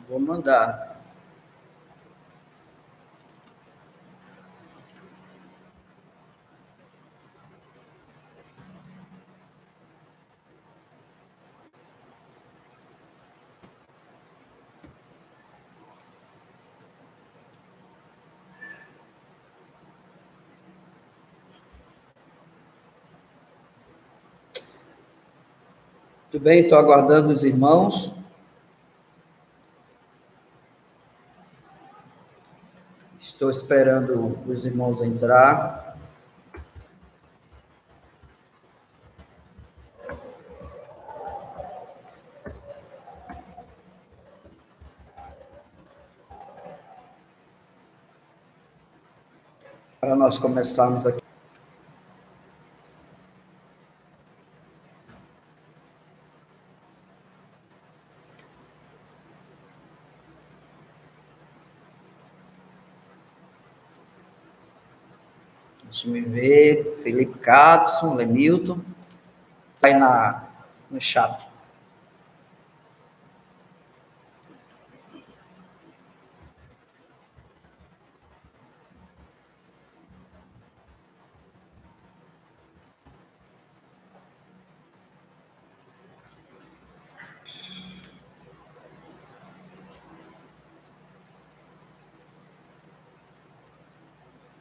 Vou mandar. Tudo bem, estou aguardando os irmãos. Estou esperando os irmãos entrar. Para nós começarmos aqui. Deixa eu ver. Felipe Cadson, Lemilton. Está aí no chat.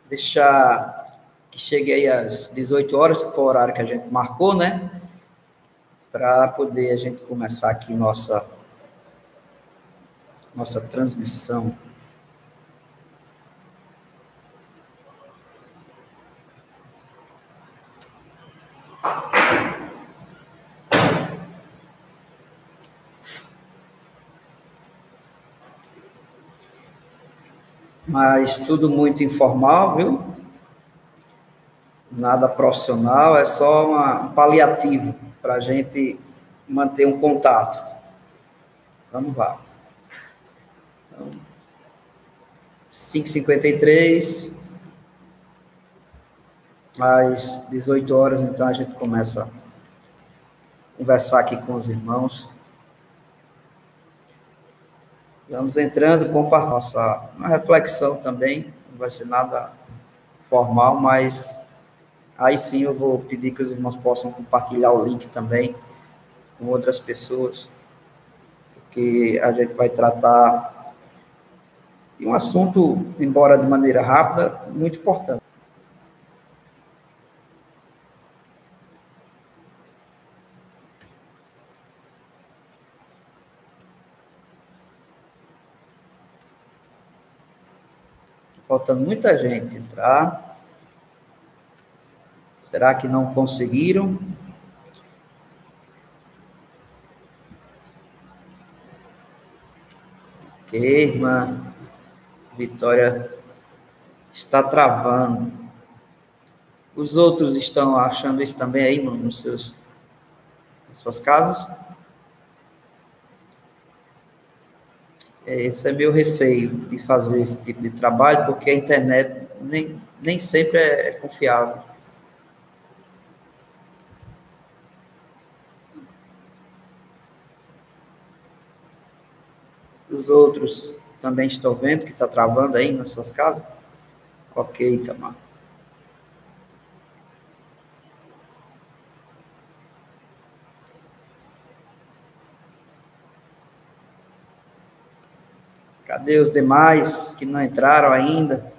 Deixar que chegue aí às 18 horas, que foi o horário que a gente marcou, né? Para poder a gente começar aqui nossa transmissão. Mas tudo muito informal, viu? Nada profissional, é só um paliativo para a gente manter um contato. Vamos lá. Então, 5h53, às 18 horas, então a gente começa a conversar aqui com os irmãos. Vamos entrando, compartilhar uma reflexão também, não vai ser nada formal, mas aí sim eu vou pedir que os irmãos possam compartilhar o link também com outras pessoas, porque a gente vai tratar de um assunto, embora de maneira rápida, muito importante. Faltando muita gente entrar. Será que não conseguiram? Ok, irmã Vitória está travando. Os outros estão achando isso também aí nas suas casas? Esse é meu receio de fazer esse tipo de trabalho, porque a internet nem sempre é confiável. Os outros também estão vendo que está travando aí nas suas casas? Ok, Tamar. Cadê os demais que não entraram ainda?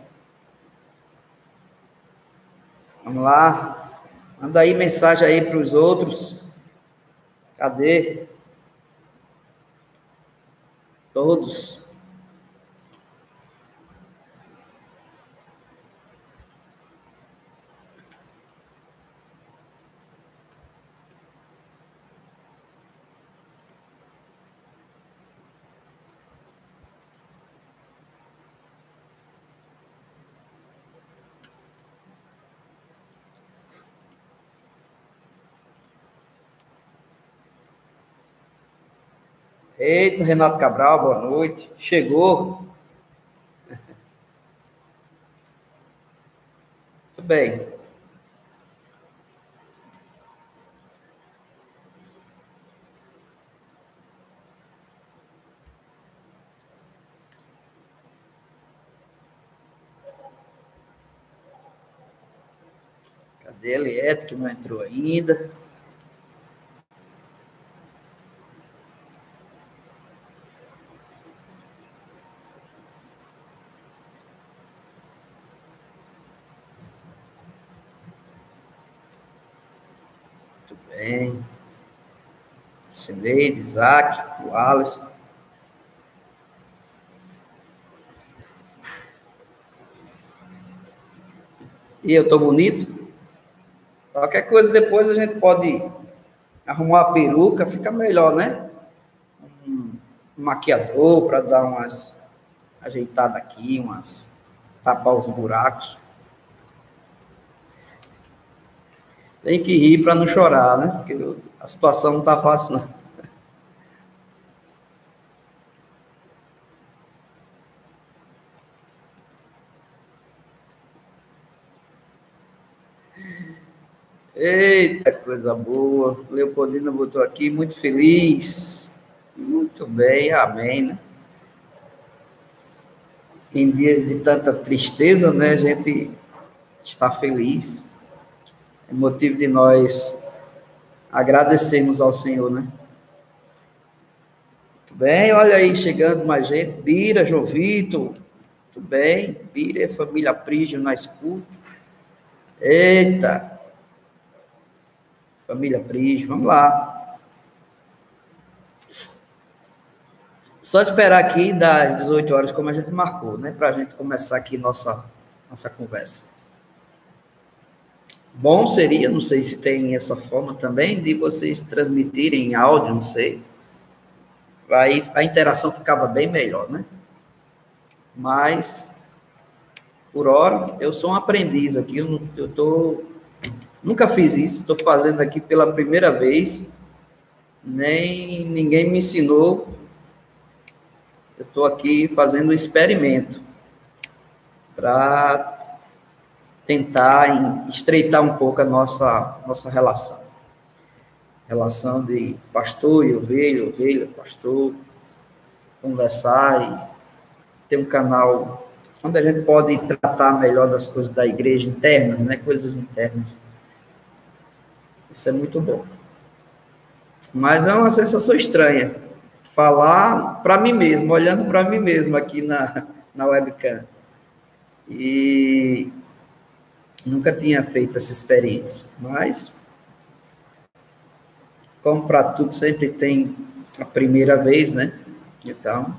Vamos lá. Manda aí mensagem aí para os outros. Cadê? Todos. Eita, Renato Cabral, boa noite. Chegou. Muito bem. Eliette, que não entrou ainda. Muito bem. Cineide, Isaac, o Wallace. E eu tô bonito? Qualquer coisa depois a gente pode arrumar uma peruca, fica melhor, né? Um maquiador para dar umas ajeitadas aqui, tapar os buracos. Tem que rir para não chorar, né? Porque a situação não tá fácil, não. Eita, coisa boa. Leopoldina botou aqui, muito feliz. Muito bem, amém, né? Em dias de tanta tristeza, né, a gente está feliz. É motivo de nós agradecermos ao Senhor, né? Muito bem, olha aí, chegando mais gente. Bira, João Vitor, muito bem. Bira e família Prígio na escuta. Eita! Família Prígio, vamos lá. Só esperar aqui das 18 horas, como a gente marcou, né? Para a gente começar aqui nossa conversa. Bom seria, não sei se tem essa forma também, de vocês transmitirem em áudio, não sei. Aí a interação ficava bem melhor, né? Mas, por hora, eu sou um aprendiz aqui, nunca fiz isso, estou fazendo aqui pela primeira vez, nem ninguém me ensinou. Eu estou aqui fazendo um experimento para tentar estreitar um pouco a nossa relação. Relação de pastor e ovelha, ovelha, pastor, conversar e ter um canal onde a gente pode tratar melhor das coisas da igreja internas, né? Coisas internas. Isso é muito bom. Mas é uma sensação estranha falar para mim mesmo, olhando para mim mesmo aqui na webcam. E nunca tinha feito essa experiência, mas como para tudo sempre tem a primeira vez, né? Então,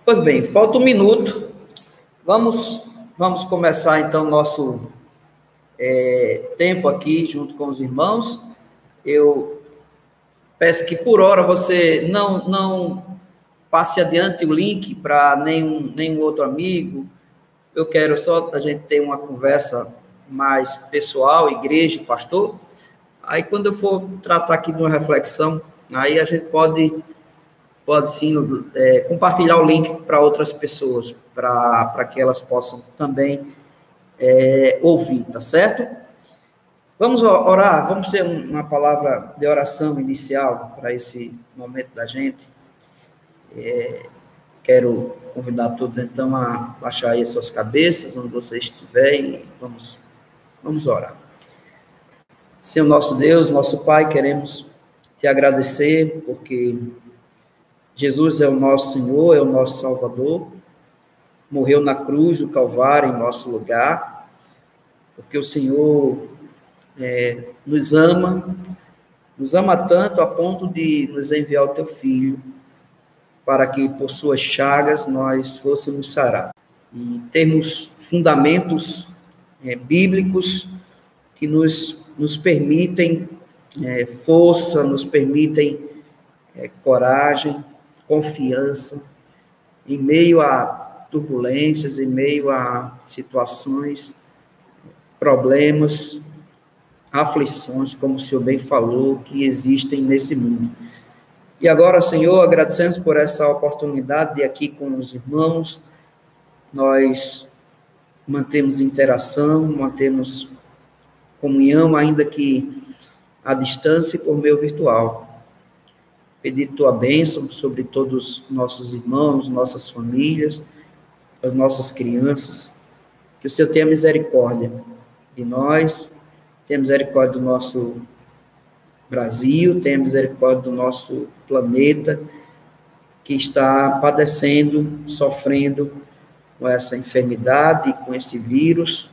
pois bem, falta um minuto. Vamos começar então nosso tempo aqui junto com os irmãos. Eu peço que por hora você não passe adiante o link para nenhum outro amigo. Eu quero só a gente ter uma conversa mais pessoal, igreja, pastor. Aí quando eu for tratar aqui de uma reflexão, aí a gente pode sim compartilhar o link para outras pessoas, para que elas possam também ouvir, tá certo? Vamos orar, vamos ter uma palavra de oração inicial para esse momento da gente. Quero convidar todos, então, a baixar aí suas cabeças, onde você estiver, e vamos orar. Senhor nosso Deus, nosso Pai, queremos te agradecer, porque Jesus é o nosso Senhor, é o nosso Salvador, morreu na cruz do Calvário em nosso lugar, porque o Senhor nos ama tanto a ponto de nos enviar o teu Filho, para que por suas chagas nós fôssemos sarados. E temos fundamentos bíblicos que nos permitem força, nos permitem coragem, confiança, em meio a turbulências, em meio a situações, problemas, aflições, como o Senhor bem falou, que existem nesse mundo. E agora, Senhor, agradecemos por essa oportunidade de aqui com os irmãos, nós mantemos interação, mantemos comunhão, ainda que à distância e por meio virtual. Pedir tua bênção sobre todos os nossos irmãos, nossas famílias, as nossas crianças, que o Senhor tenha misericórdia de nós, tenha misericórdia do nosso Brasil, tenha misericórdia do nosso planeta, que está padecendo, sofrendo com essa enfermidade, com esse vírus,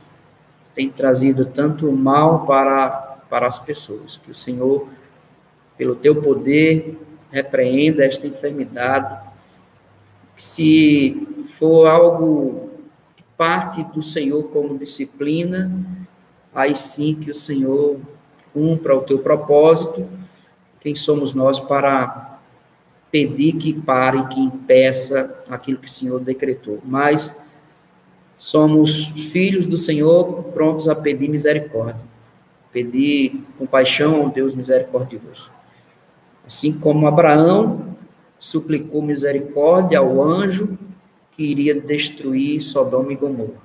tem trazido tanto mal para as pessoas. Que o Senhor, pelo teu poder, repreenda esta enfermidade. Se for algo que parte do Senhor como disciplina, aí sim que o Senhor cumpra o teu propósito. Quem somos nós para pedir que pare, que impeça aquilo que o Senhor decretou? Mas somos filhos do Senhor, prontos a pedir misericórdia, pedir compaixão ao Deus misericordioso. Assim como Abraão suplicou misericórdia ao anjo que iria destruir Sodoma e Gomorra.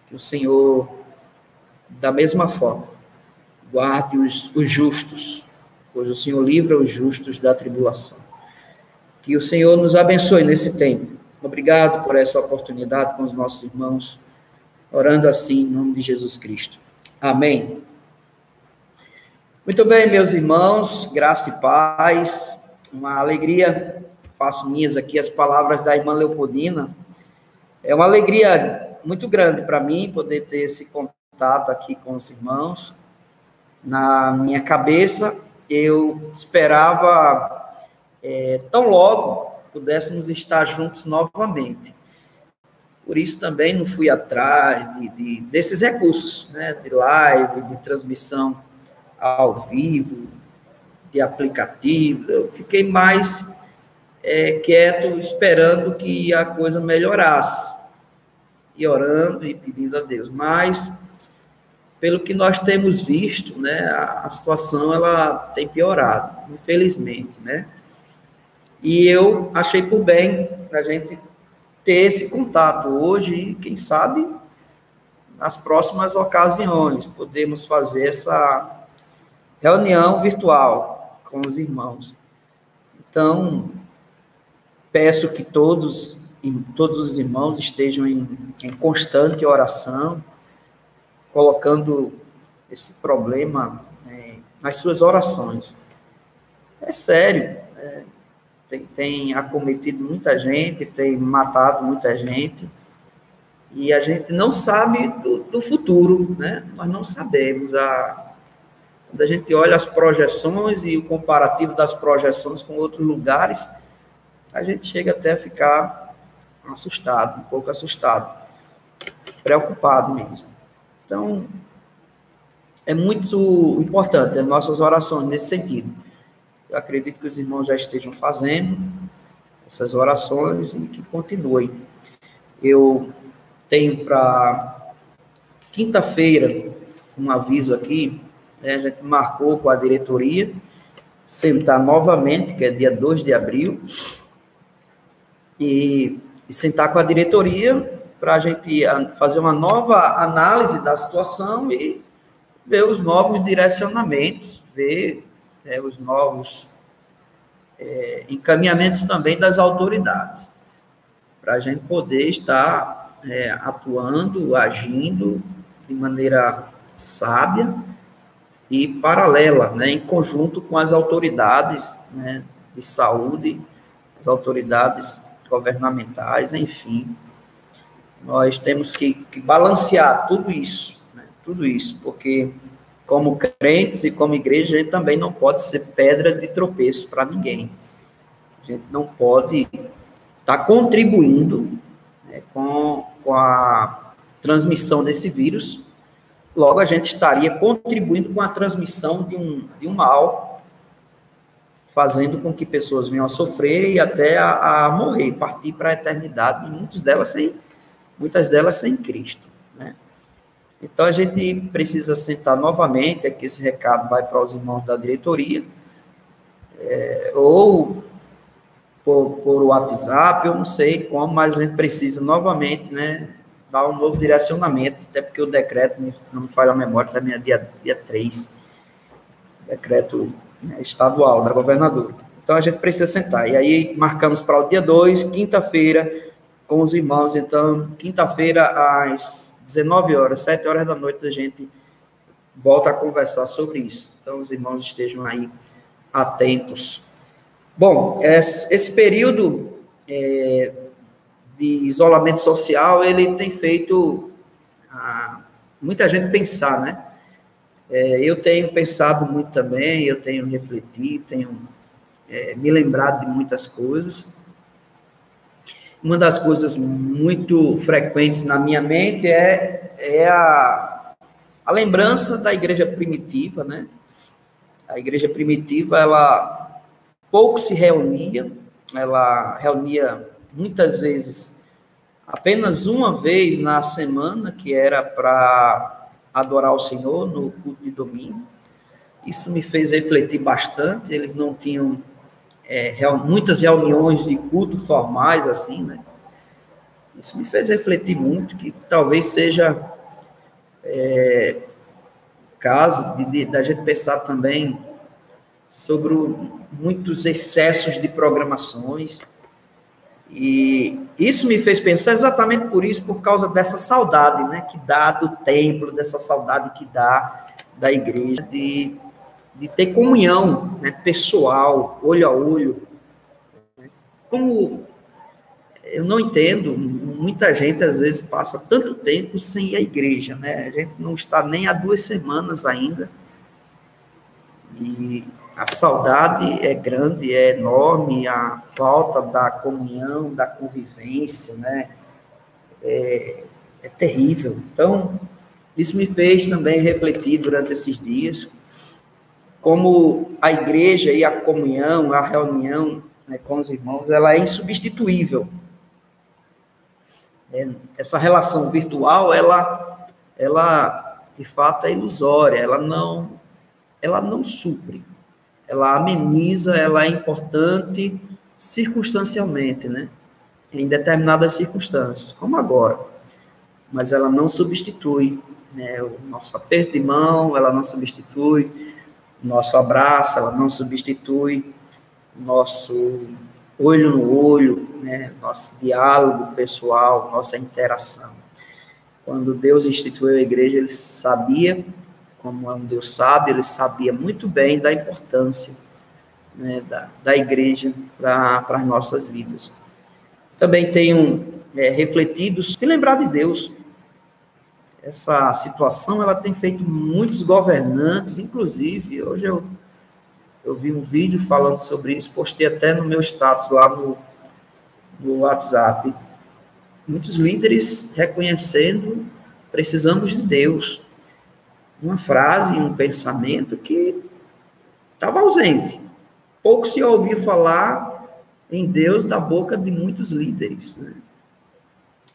Que o Senhor, da mesma forma, guarde os justos, pois o Senhor livra os justos da tribulação. Que o Senhor nos abençoe nesse tempo. Obrigado por essa oportunidade com os nossos irmãos, orando assim em nome de Jesus Cristo. Amém. Muito bem, meus irmãos, graça e paz, uma alegria, faço minhas aqui as palavras da irmã Leopoldina. É uma alegria muito grande para mim poder ter esse contato aqui com os irmãos. Na minha cabeça, eu esperava tão logo pudéssemos estar juntos novamente. Por isso também não fui atrás desses recursos, né, de live, de transmissão ao vivo, de aplicativo. Eu fiquei mais quieto, esperando que a coisa melhorasse, e orando e pedindo a Deus. Mas, pelo que nós temos visto, né, a situação ela tem piorado, infelizmente, né? E eu achei por bem a gente ter esse contato hoje e, quem sabe, nas próximas ocasiões, podemos fazer essa reunião virtual com os irmãos. Então, peço que todos os irmãos estejam em constante oração, colocando esse problema nas suas orações. É sério, tem acometido muita gente, tem matado muita gente, e a gente não sabe do futuro, né? Nós não sabemos. Quando a gente olha as projeções e o comparativo das projeções com outros lugares, a gente chega até a ficar assustado, um pouco assustado, preocupado mesmo. Então, é muito importante as nossas orações nesse sentido. Eu acredito que os irmãos já estejam fazendo essas orações e que continuem. Eu tenho para quinta-feira um aviso aqui, né, a gente marcou com a diretoria, sentar novamente, que é dia 2 de abril, e sentar com a diretoria para a gente fazer uma nova análise da situação e ver os novos direcionamentos, ver os novos encaminhamentos também das autoridades, para a gente poder estar atuando, agindo de maneira sábia e paralela, né, em conjunto com as autoridades, né, de saúde, as autoridades governamentais, enfim. Nós temos que balancear tudo isso, né, porque como crentes e como igreja, a gente também não pode ser pedra de tropeço para ninguém. A gente não pode estar contribuindo, né, com a transmissão desse vírus. Logo, a gente estaria contribuindo com a transmissão de um mal, fazendo com que pessoas venham a sofrer e até a morrer, partir para a eternidade, e muitas delas sem Cristo, né? Então, a gente precisa sentar novamente, aqui esse recado vai para os irmãos da diretoria, ou por WhatsApp, eu não sei como, mas a gente precisa novamente, né, dar um novo direcionamento, até porque o decreto, se não me falha a memória, também é dia 3, decreto, né, estadual da governadora. Então, a gente precisa sentar. E aí, marcamos para o dia 2, quinta-feira, com os irmãos. Então, quinta-feira, às 19 horas, 7 horas da noite, a gente volta a conversar sobre isso. Então, os irmãos estejam aí atentos. Bom, esse período de isolamento social, ele tem feito muita gente pensar, né? Eu tenho pensado muito também, eu tenho refletido, tenho me lembrado de muitas coisas. Uma das coisas muito frequentes na minha mente é a lembrança da igreja primitiva, né? A igreja primitiva, ela pouco se reunia, ela reunia muitas vezes apenas uma vez na semana, que era para adorar o Senhor no culto de domingo. Isso me fez refletir bastante. Eles não tinham muitas reuniões de culto formais, assim, né? Isso me fez refletir muito, que talvez seja caso da gente pensar também sobre muitos excessos de programações. E isso me fez pensar exatamente por isso, por causa dessa saudade, né, que dá do templo, dessa saudade que dá da igreja, de ter comunhão, né, pessoal, olho a olho. Como eu não entendo, muita gente às vezes passa tanto tempo sem ir à igreja, né? A gente não está nem há 2 semanas ainda, e a saudade é grande, é enorme, a falta da comunhão, da convivência, né? É terrível. Então, isso me fez também refletir durante esses dias, como a igreja e a comunhão, a reunião, né, com os irmãos, ela é insubstituível. Essa relação virtual, ela de fato é ilusória, ela não supre, ela ameniza, ela é importante circunstancialmente, né? Em determinadas circunstâncias, como agora, mas ela não substitui, né, o nosso aperto de mão, ela não substitui o nosso abraço, ela não substitui o nosso olho no olho, né, nosso diálogo pessoal, nossa interação. Quando Deus instituiu a igreja, ele sabia, como é um Deus sábio, ele sabia muito bem da importância, né, da igreja para as nossas vidas. Também tenho refletido, se lembrar de Deus. Essa situação, ela tem feito muitos governantes, inclusive, hoje eu vi um vídeo falando sobre isso, postei até no meu status lá no WhatsApp. Muitos líderes reconhecendo, precisamos de Deus. Uma frase, um pensamento que estava ausente. Pouco se ouviu falar em Deus da boca de muitos líderes, né?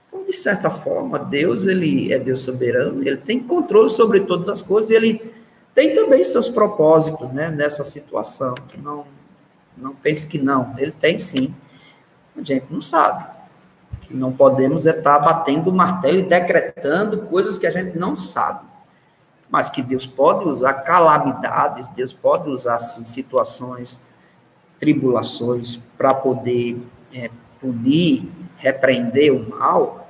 Então, de certa forma, Deus, ele é Deus soberano, ele tem controle sobre todas as coisas, e ele tem também seus propósitos, né, nessa situação. Não pense que não, ele tem sim. A gente não sabe. O que não podemos estar batendo o martelo e decretando coisas que a gente não sabe. Mas que Deus pode usar calamidades, Deus pode usar, sim, situações, tribulações, para poder punir, repreender o mal.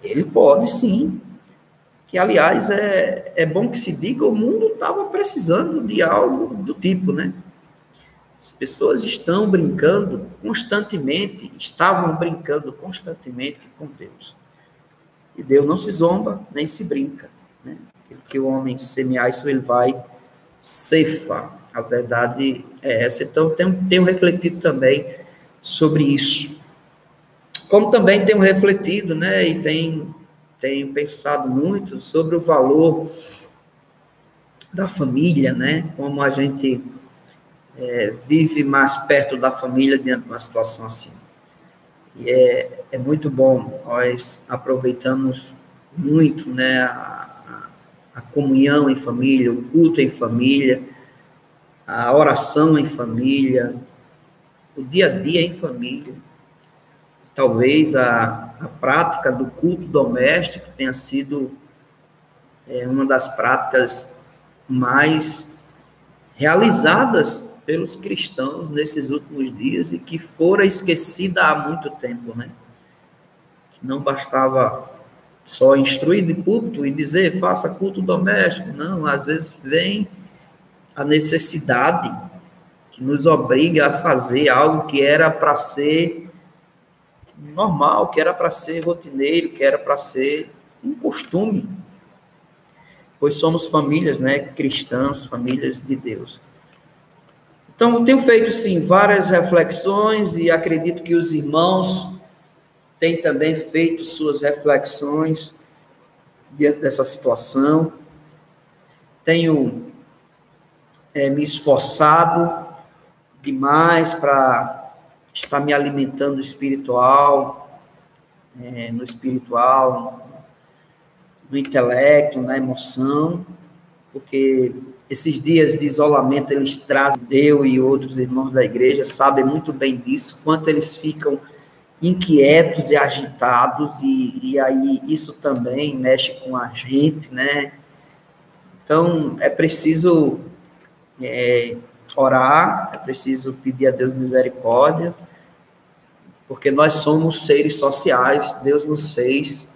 Ele pode, sim. Que, aliás, é bom que se diga, o mundo estava precisando de algo do tipo, né? As pessoas estavam brincando constantemente com Deus. E Deus não se zomba, nem se brinca, né? Que o homem semear, isso ele vai ceifar. A verdade é essa. Então, tenho refletido também sobre isso. Como também tenho refletido, né, e tenho pensado muito sobre o valor da família, né, como a gente vive mais perto da família diante de uma situação assim. E é muito bom, nós aproveitamos muito, né, a comunhão em família, o culto em família, a oração em família, o dia a dia em família. Talvez a prática do culto doméstico tenha sido uma das práticas mais realizadas pelos cristãos nesses últimos dias e que fora esquecida há muito tempo, né? Não bastava só instruir de púlpito e dizer, faça culto doméstico. Não, às vezes vem a necessidade que nos obriga a fazer algo que era para ser normal, que era para ser rotineiro, que era para ser um costume, pois somos famílias, né, cristãs, famílias de Deus. Então, eu tenho feito, sim, várias reflexões e acredito que os irmãos têm também feito suas reflexões diante dessa situação. Tenho me esforçado demais para estar me alimentando espiritual, no espiritual, no intelecto, na emoção, porque esses dias de isolamento eles trazem, eu e outros irmãos da igreja sabem muito bem disso, quanto eles ficam inquietos e agitados, e aí isso também mexe com a gente, né? Então, é preciso orar, é preciso pedir a Deus misericórdia, porque nós somos seres sociais, Deus nos fez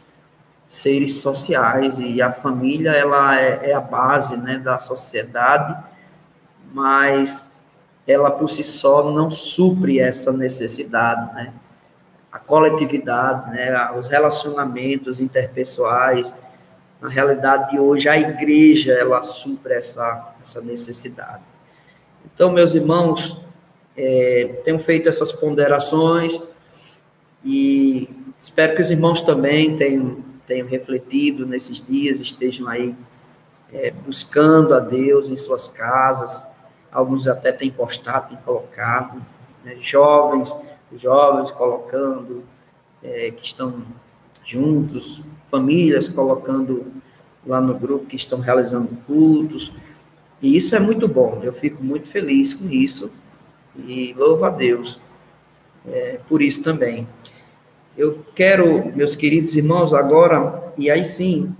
seres sociais, e a família, ela é a base, né, da sociedade, mas ela por si só não supre essa necessidade, né? A coletividade, né, os relacionamentos interpessoais, na realidade de hoje, a igreja, ela supre essa necessidade. Então, meus irmãos, tenho feito essas ponderações e espero que os irmãos também tenham refletido nesses dias, estejam aí buscando a Deus em suas casas, alguns até têm postado, têm colocado, né, jovens colocando, que estão juntos, famílias colocando lá no grupo que estão realizando cultos, e isso é muito bom, eu fico muito feliz com isso, e louvo a Deus por isso também. Eu quero, meus queridos irmãos, agora, e aí sim,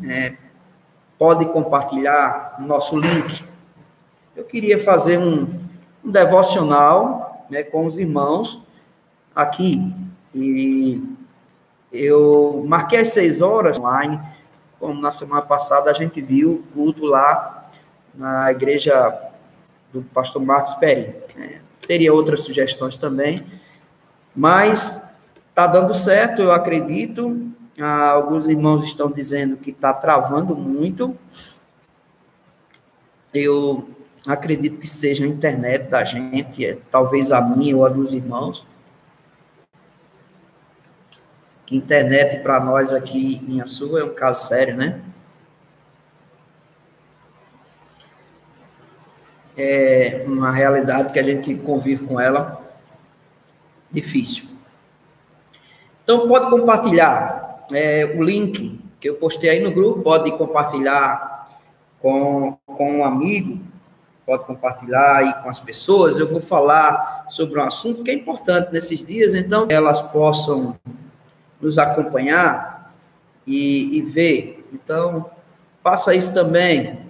pode compartilhar o nosso link. Eu queria fazer um devocional, né, com os irmãos aqui, e eu marquei às 6 horas online, como na semana passada a gente viu o culto lá na igreja do pastor Marcos Peri. Teria outras sugestões também, mas está dando certo, eu acredito. Alguns irmãos estão dizendo que está travando muito. Eu acredito que seja a internet da gente, talvez a minha ou a dos irmãos. Que internet para nós aqui em Açu é um caso sério, né? É uma realidade que a gente convive com ela difícil. Então, pode compartilhar o link que eu postei aí no grupo, pode compartilhar com um amigo, pode compartilhar aí com as pessoas. Eu vou falar sobre um assunto que é importante nesses dias, então elas possam nos acompanhar e ver. Então, faça isso também.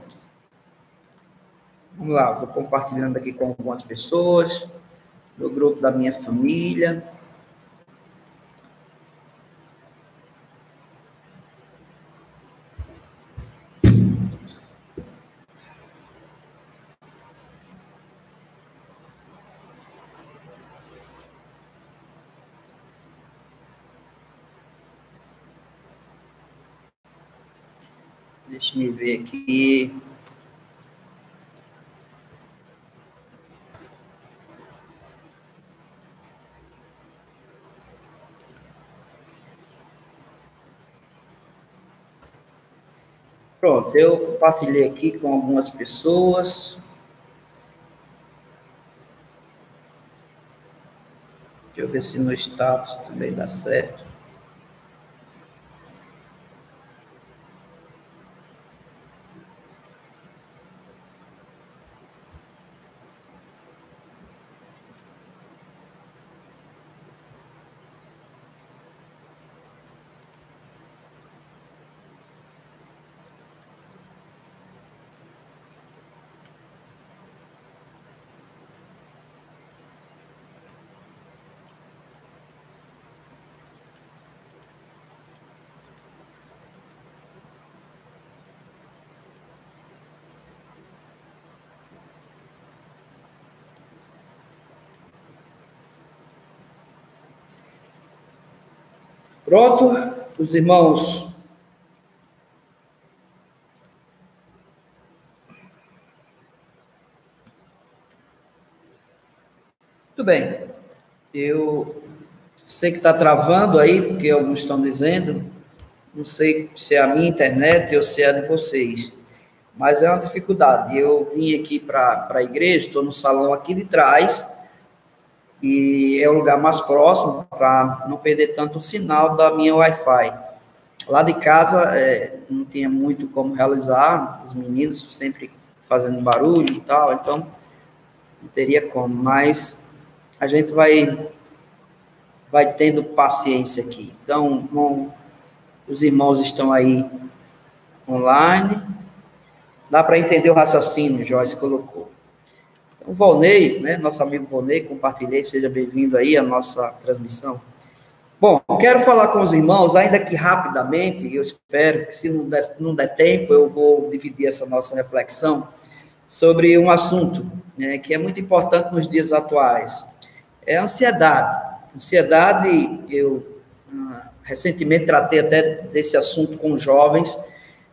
Vamos lá, vou compartilhando aqui com algumas pessoas, no grupo da minha família. Deixa eu ver aqui. Pronto, eu compartilhei aqui com algumas pessoas. Deixa eu ver se no status também dá certo. Pronto, os irmãos. Muito bem. Eu sei que está travando aí, porque alguns estão dizendo. Não sei se é a minha internet ou se é a de vocês. Mas é uma dificuldade. Eu vim aqui para a igreja, estou no salão aqui de trás, e é o lugar mais próximo para não perder tanto o sinal da minha Wi-Fi. Lá de casa não tinha muito como realizar, os meninos sempre fazendo barulho e tal, então não teria como, mas a gente vai tendo paciência aqui. Então, os irmãos estão aí online. Dá para entender o raciocínio, Joyce colocou. Então, Volney, né, nosso amigo Volney, compartilhei, seja bem-vindo aí à nossa transmissão. Bom, quero falar com os irmãos, ainda que rapidamente, eu espero que se não der tempo, eu vou dividir essa nossa reflexão sobre um assunto, né, que é muito importante nos dias atuais. É a ansiedade. Ansiedade, eu recentemente tratei até desse assunto com jovens,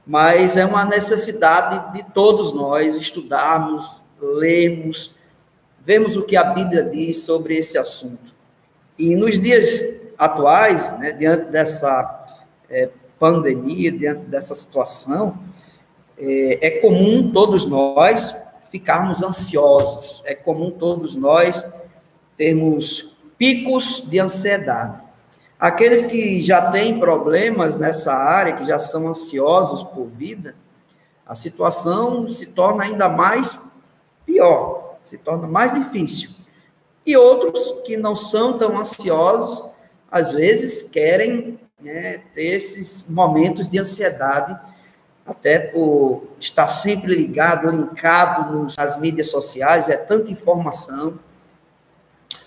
mas é uma necessidade de todos nós estudarmos, lermos, vermos o que a Bíblia diz sobre esse assunto. E nos dias atuais, né, diante dessa pandemia, diante dessa situação, é comum todos nós ficarmos ansiosos, é comum todos nós termos picos de ansiedade. Aqueles que já têm problemas nessa área, que já são ansiosos por vida, a situação se torna ainda mais pior, se torna mais difícil. E outros que não são tão ansiosos, às vezes querem, né, ter esses momentos de ansiedade, até por estar sempre ligado, linkado nas mídias sociais, é tanta informação.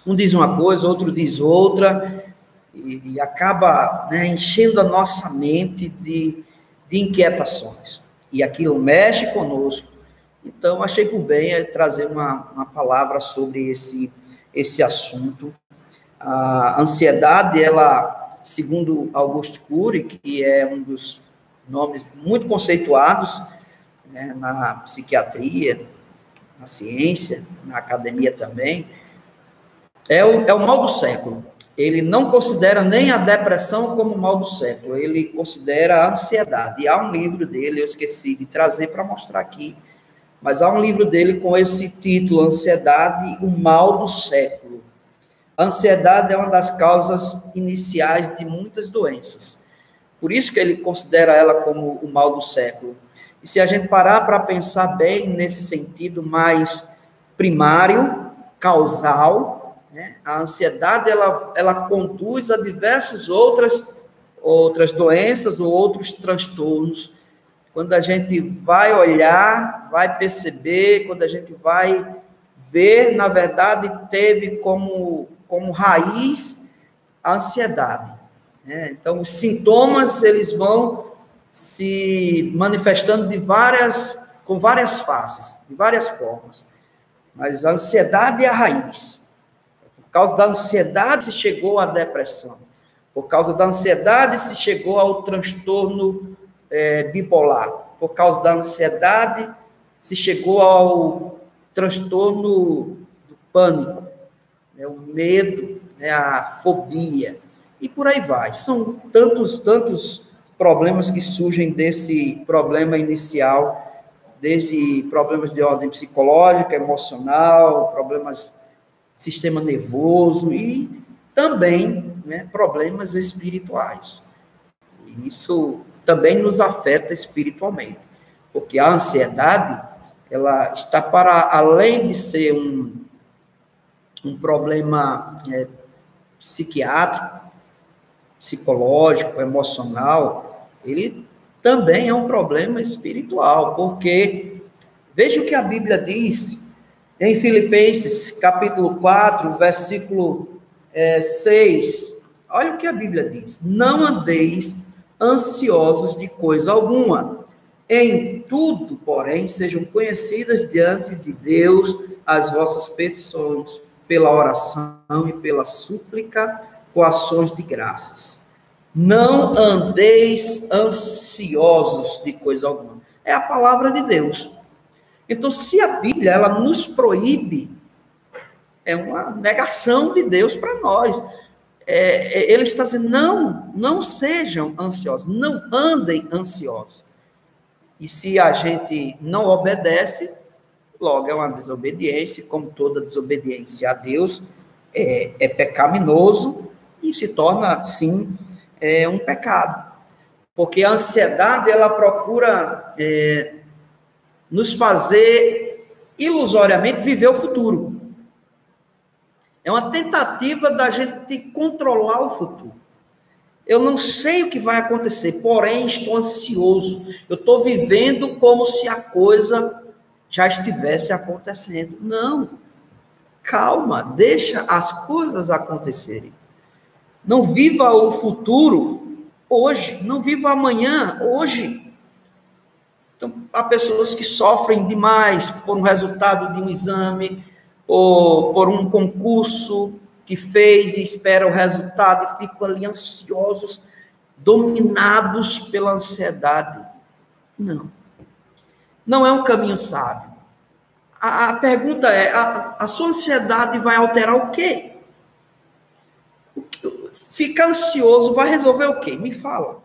Um diz uma coisa, outro diz outra, e acaba, né, enchendo a nossa mente de inquietações. E aquilo mexe conosco. Então, achei por bem trazer uma palavra sobre esse assunto. A ansiedade, ela, segundo Augusto Cury, que é um dos nomes muito conceituados, né, na psiquiatria, na ciência, na academia também, é o mal do século. Ele não considera nem a depressão como mal do século, ele considera a ansiedade. E há um livro dele, eu esqueci de trazer para mostrar aqui, mas há um livro dele com esse título, Ansiedade, o Mal do Século. A ansiedade é uma das causas iniciais de muitas doenças. Por isso que ele considera ela como o mal do século. E se a gente parar para pensar bem nesse sentido mais primário, causal, né, a ansiedade ela conduz a diversas outras doenças ou outros transtornos. Quando a gente vai olhar, vai perceber, quando a gente vai ver, na verdade, teve como raiz a ansiedade. Né? Então, os sintomas, eles vão se manifestando com várias faces, de várias formas. Mas a ansiedade é a raiz. Por causa da ansiedade se chegou à depressão. Por causa da ansiedade se chegou ao transtorno bipolar. Por causa da ansiedade se chegou ao transtorno do pânico, né, o medo, né, a fobia, e por aí vai. São tantos problemas que surgem desse problema inicial, desde problemas de ordem psicológica, emocional, problemas do sistema nervoso e também, né, problemas espirituais. E isso também nos afeta espiritualmente, porque a ansiedade, ela está para além de ser um problema psiquiátrico, psicológico, emocional, ele também é um problema espiritual, porque veja o que a Bíblia diz em Filipenses, capítulo 4, versículo 6. Olha o que a Bíblia diz: não andeis ansiosos de coisa alguma, em tudo, porém, sejam conhecidas diante de Deus as vossas petições, pela oração e pela súplica, com ações de graças. Não andeis ansiosos de coisa alguma. É a palavra de Deus. Então, se a Bíblia ela nos proíbe, é uma negação de Deus para nós. Ele está dizendo, não sejam ansiosos, não andem ansiosos. E se a gente não obedece, logo é uma desobediência, como toda desobediência a Deus é pecaminoso e se torna, assim, um pecado. Porque a ansiedade, ela procura nos fazer ilusoriamente viver o futuro. É uma tentativa da gente controlar o futuro. Eu não sei o que vai acontecer, porém estou ansioso. Eu estou vivendo como se a coisa já estivesse acontecendo. Não. Calma, deixa as coisas acontecerem. Não viva o futuro hoje, não viva amanhã, hoje. Então, há pessoas que sofrem demais por um resultado de um exame, ou por um concurso que fez e espera o resultado e ficam ali ansiosos, dominados pela ansiedade. Não. Não é um caminho sábio. A pergunta é, a sua ansiedade vai alterar o quê? Ficar ansioso vai resolver o quê? Me fala.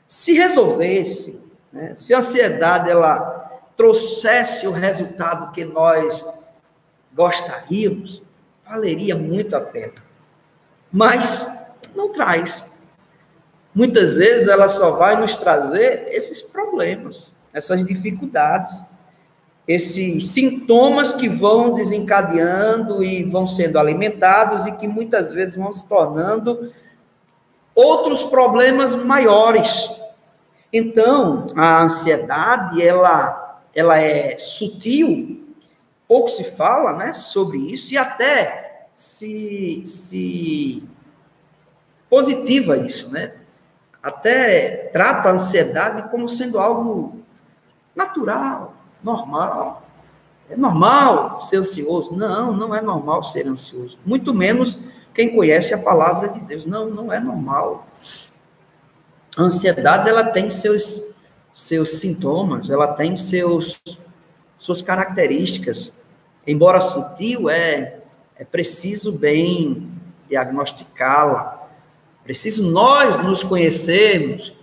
Se resolvesse, né, se a ansiedade ela trouxesse o resultado que nós gostaríamos, valeria muito a pena. Mas não traz. Muitas vezes ela só vai nos trazer esses problemas, essas dificuldades, esses sintomas que vão desencadeando e vão sendo alimentados e que muitas vezes vão se tornando outros problemas maiores. Então, a ansiedade, ela é sutil, pouco se fala, né, sobre isso, e até se positiva isso, né? Até trata a ansiedade como sendo algo natural, normal. É normal ser ansioso? Não, não é normal ser ansioso. Muito menos quem conhece a palavra de Deus. Não, não é normal. A ansiedade, ela tem seus sintomas, ela tem suas características. Embora sutil, é preciso bem diagnosticá-la. Preciso nós nos conhecermos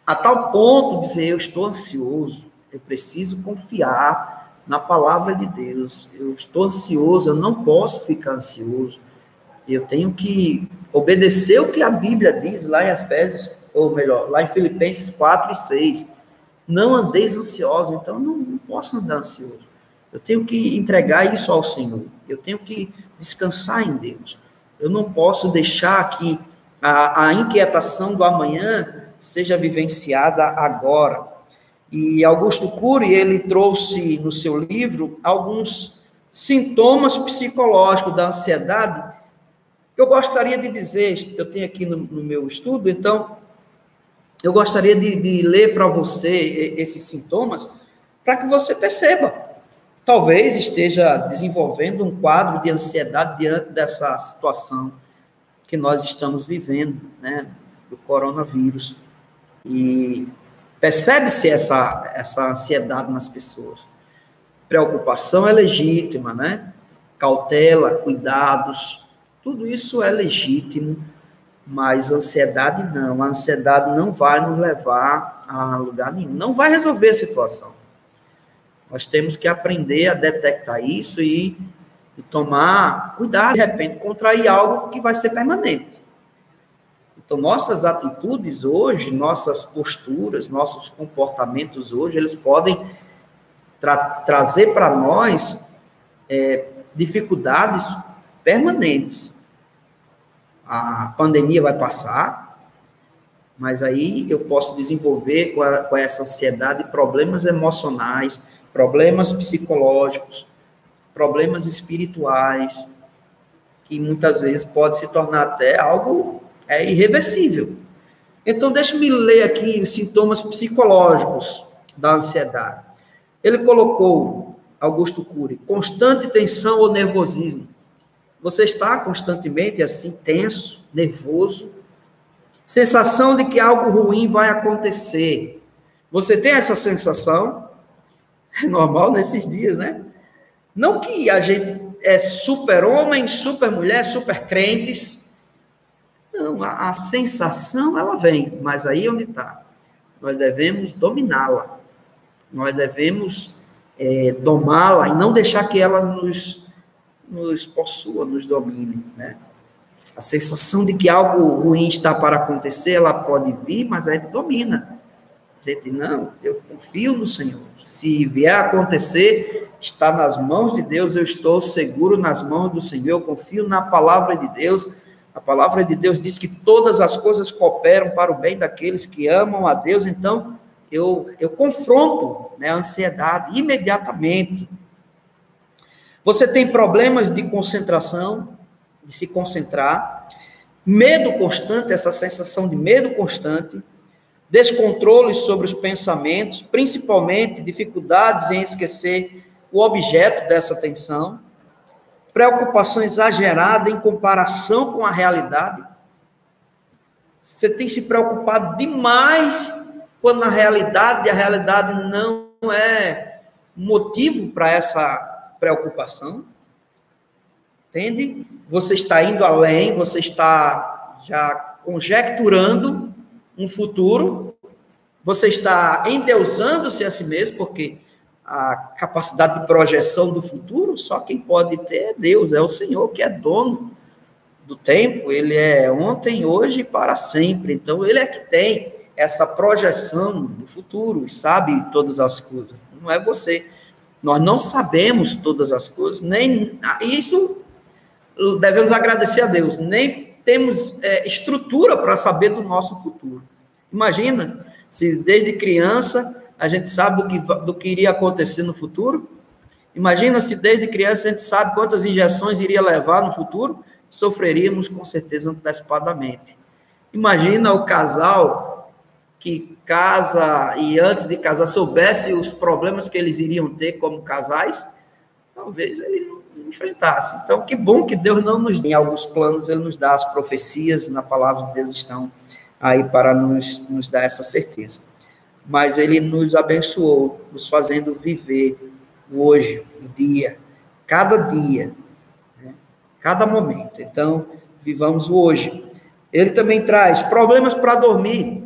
a tal ponto de dizer, eu estou ansioso, eu preciso confiar na palavra de Deus, eu estou ansioso, eu não posso ficar ansioso, eu tenho que obedecer o que a Bíblia diz lá em Efésios, ou melhor, lá em Filipenses 4 e 6, não andeis ansiosos, então eu não posso andar ansioso, eu tenho que entregar isso ao Senhor, eu tenho que descansar em Deus, eu não posso deixar que a inquietação do amanhã seja vivenciada agora. E Augusto Cury, ele trouxe no seu livro alguns sintomas psicológicos da ansiedade. Eu gostaria de dizer, eu tenho aqui no meu estudo, então, eu gostaria de ler para você esses sintomas, para que você perceba. Talvez esteja desenvolvendo um quadro de ansiedade diante dessa situação que nós estamos vivendo, né, do coronavírus. E percebe-se essa ansiedade nas pessoas. Preocupação é legítima, né? Cautela, cuidados, tudo isso é legítimo, mas ansiedade não. A ansiedade não vai nos levar a lugar nenhum, não vai resolver a situação. Nós temos que aprender a detectar isso e tomar cuidado, de repente, contrair algo que vai ser permanente. Então, nossas atitudes hoje, nossas posturas, nossos comportamentos hoje, eles podem trazer para nós dificuldades permanentes. A pandemia vai passar, mas aí eu posso desenvolver com essa ansiedade problemas emocionais, problemas psicológicos, problemas espirituais, que muitas vezes pode se tornar até algo irreversível. Então, deixa-me ler aqui os sintomas psicológicos da ansiedade. Ele colocou, Augusto Cury, constante tensão ou nervosismo. Você está constantemente assim, tenso, nervoso, Sensação de que algo ruim vai acontecer. Você tem essa sensação? É normal nesses dias, né? Não que a gente é super-homem, super-mulher, super-crentes. Não, a sensação, ela vem, mas aí é onde está. Nós devemos dominá-la. Nós devemos domá-la e não deixar que ela nos possua, nos domine, né? A sensação de que algo ruim está para acontecer, ela pode vir, mas aí domina. A gente, não, eu confio no Senhor. Se vier a acontecer, está nas mãos de Deus, eu estou seguro nas mãos do Senhor, eu confio na palavra de Deus. A palavra de Deus diz que todas as coisas cooperam para o bem daqueles que amam a Deus, então eu confronto, né, a ansiedade imediatamente. Você tem problemas de concentração, de se concentrar, medo constante, essa sensação de medo constante, descontrole sobre os pensamentos, principalmente dificuldades em esquecer o objeto dessa atenção, preocupação exagerada em comparação com a realidade. Você tem se preocupado demais quando a realidade não é motivo para essa preocupação. Entende? Você está indo além, você está já conjecturando um futuro, você está endeusando-se a si mesmo, porque a capacidade de projeção do futuro, só quem pode ter é Deus, é o Senhor que é dono do tempo, ele é ontem, hoje e para sempre, então ele é que tem essa projeção do futuro, sabe todas as coisas, não é você. Nós não sabemos todas as coisas, nem isso devemos agradecer a Deus, nem temos estrutura para saber do nosso futuro. Imagina se desde criança a gente sabe do que iria acontecer no futuro. Imagina se desde criança a gente sabe quantas injeções iria levar no futuro, sofreríamos com certeza antecipadamente. Imagina o casal que casa e antes de casar soubesse os problemas que eles iriam ter como casais, talvez ele não enfrentasse. Então, que bom que Deus não nos dá. Em alguns planos, ele nos dá as profecias, na palavra de Deus estão aí para nos dar essa certeza. Mas ele nos abençoou, nos fazendo viver o hoje, o dia, né? Cada momento. Então, vivamos o hoje. Ele também traz problemas para dormir.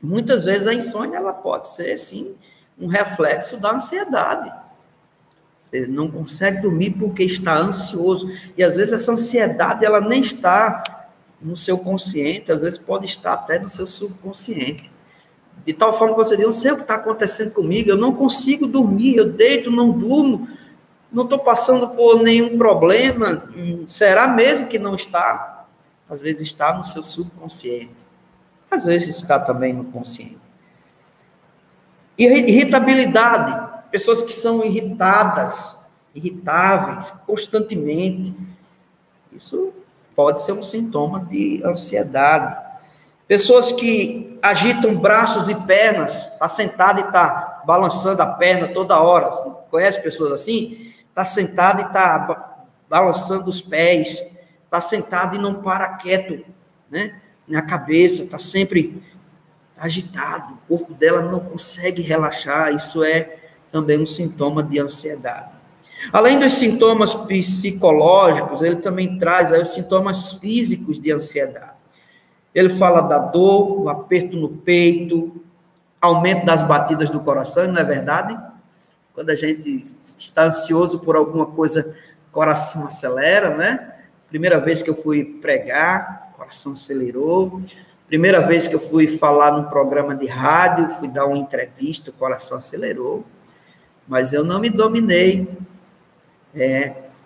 Muitas vezes a insônia ela pode ser, sim, um reflexo da ansiedade. Você não consegue dormir porque está ansioso. E às vezes essa ansiedade ela nem está no seu consciente, às vezes pode estar até no seu subconsciente. De tal forma que você diz, não sei o que está acontecendo comigo, eu não consigo dormir, eu deito, não durmo, não estou passando por nenhum problema. Será mesmo que não está? Às vezes está no seu subconsciente. Às vezes está também no consciente. Irritabilidade. Pessoas que são irritáveis constantemente. Isso pode ser um sintoma de ansiedade. Pessoas que agitam braços e pernas, está sentado e está balançando a perna toda hora. Conhece pessoas assim? Está sentado e está balançando os pés, está sentado e não para quieto, né? Na cabeça, está sempre agitado, o corpo dela não consegue relaxar, isso é também um sintoma de ansiedade. Além dos sintomas psicológicos, ele também traz aí os sintomas físicos de ansiedade. Ele fala da dor, o aperto no peito, aumento das batidas do coração, não é verdade? Quando a gente está ansioso por alguma coisa, o coração acelera, né? Primeira vez que eu fui pregar, o coração acelerou. Primeira vez que eu fui falar num programa de rádio, fui dar uma entrevista, o coração acelerou. Mas eu não me dominei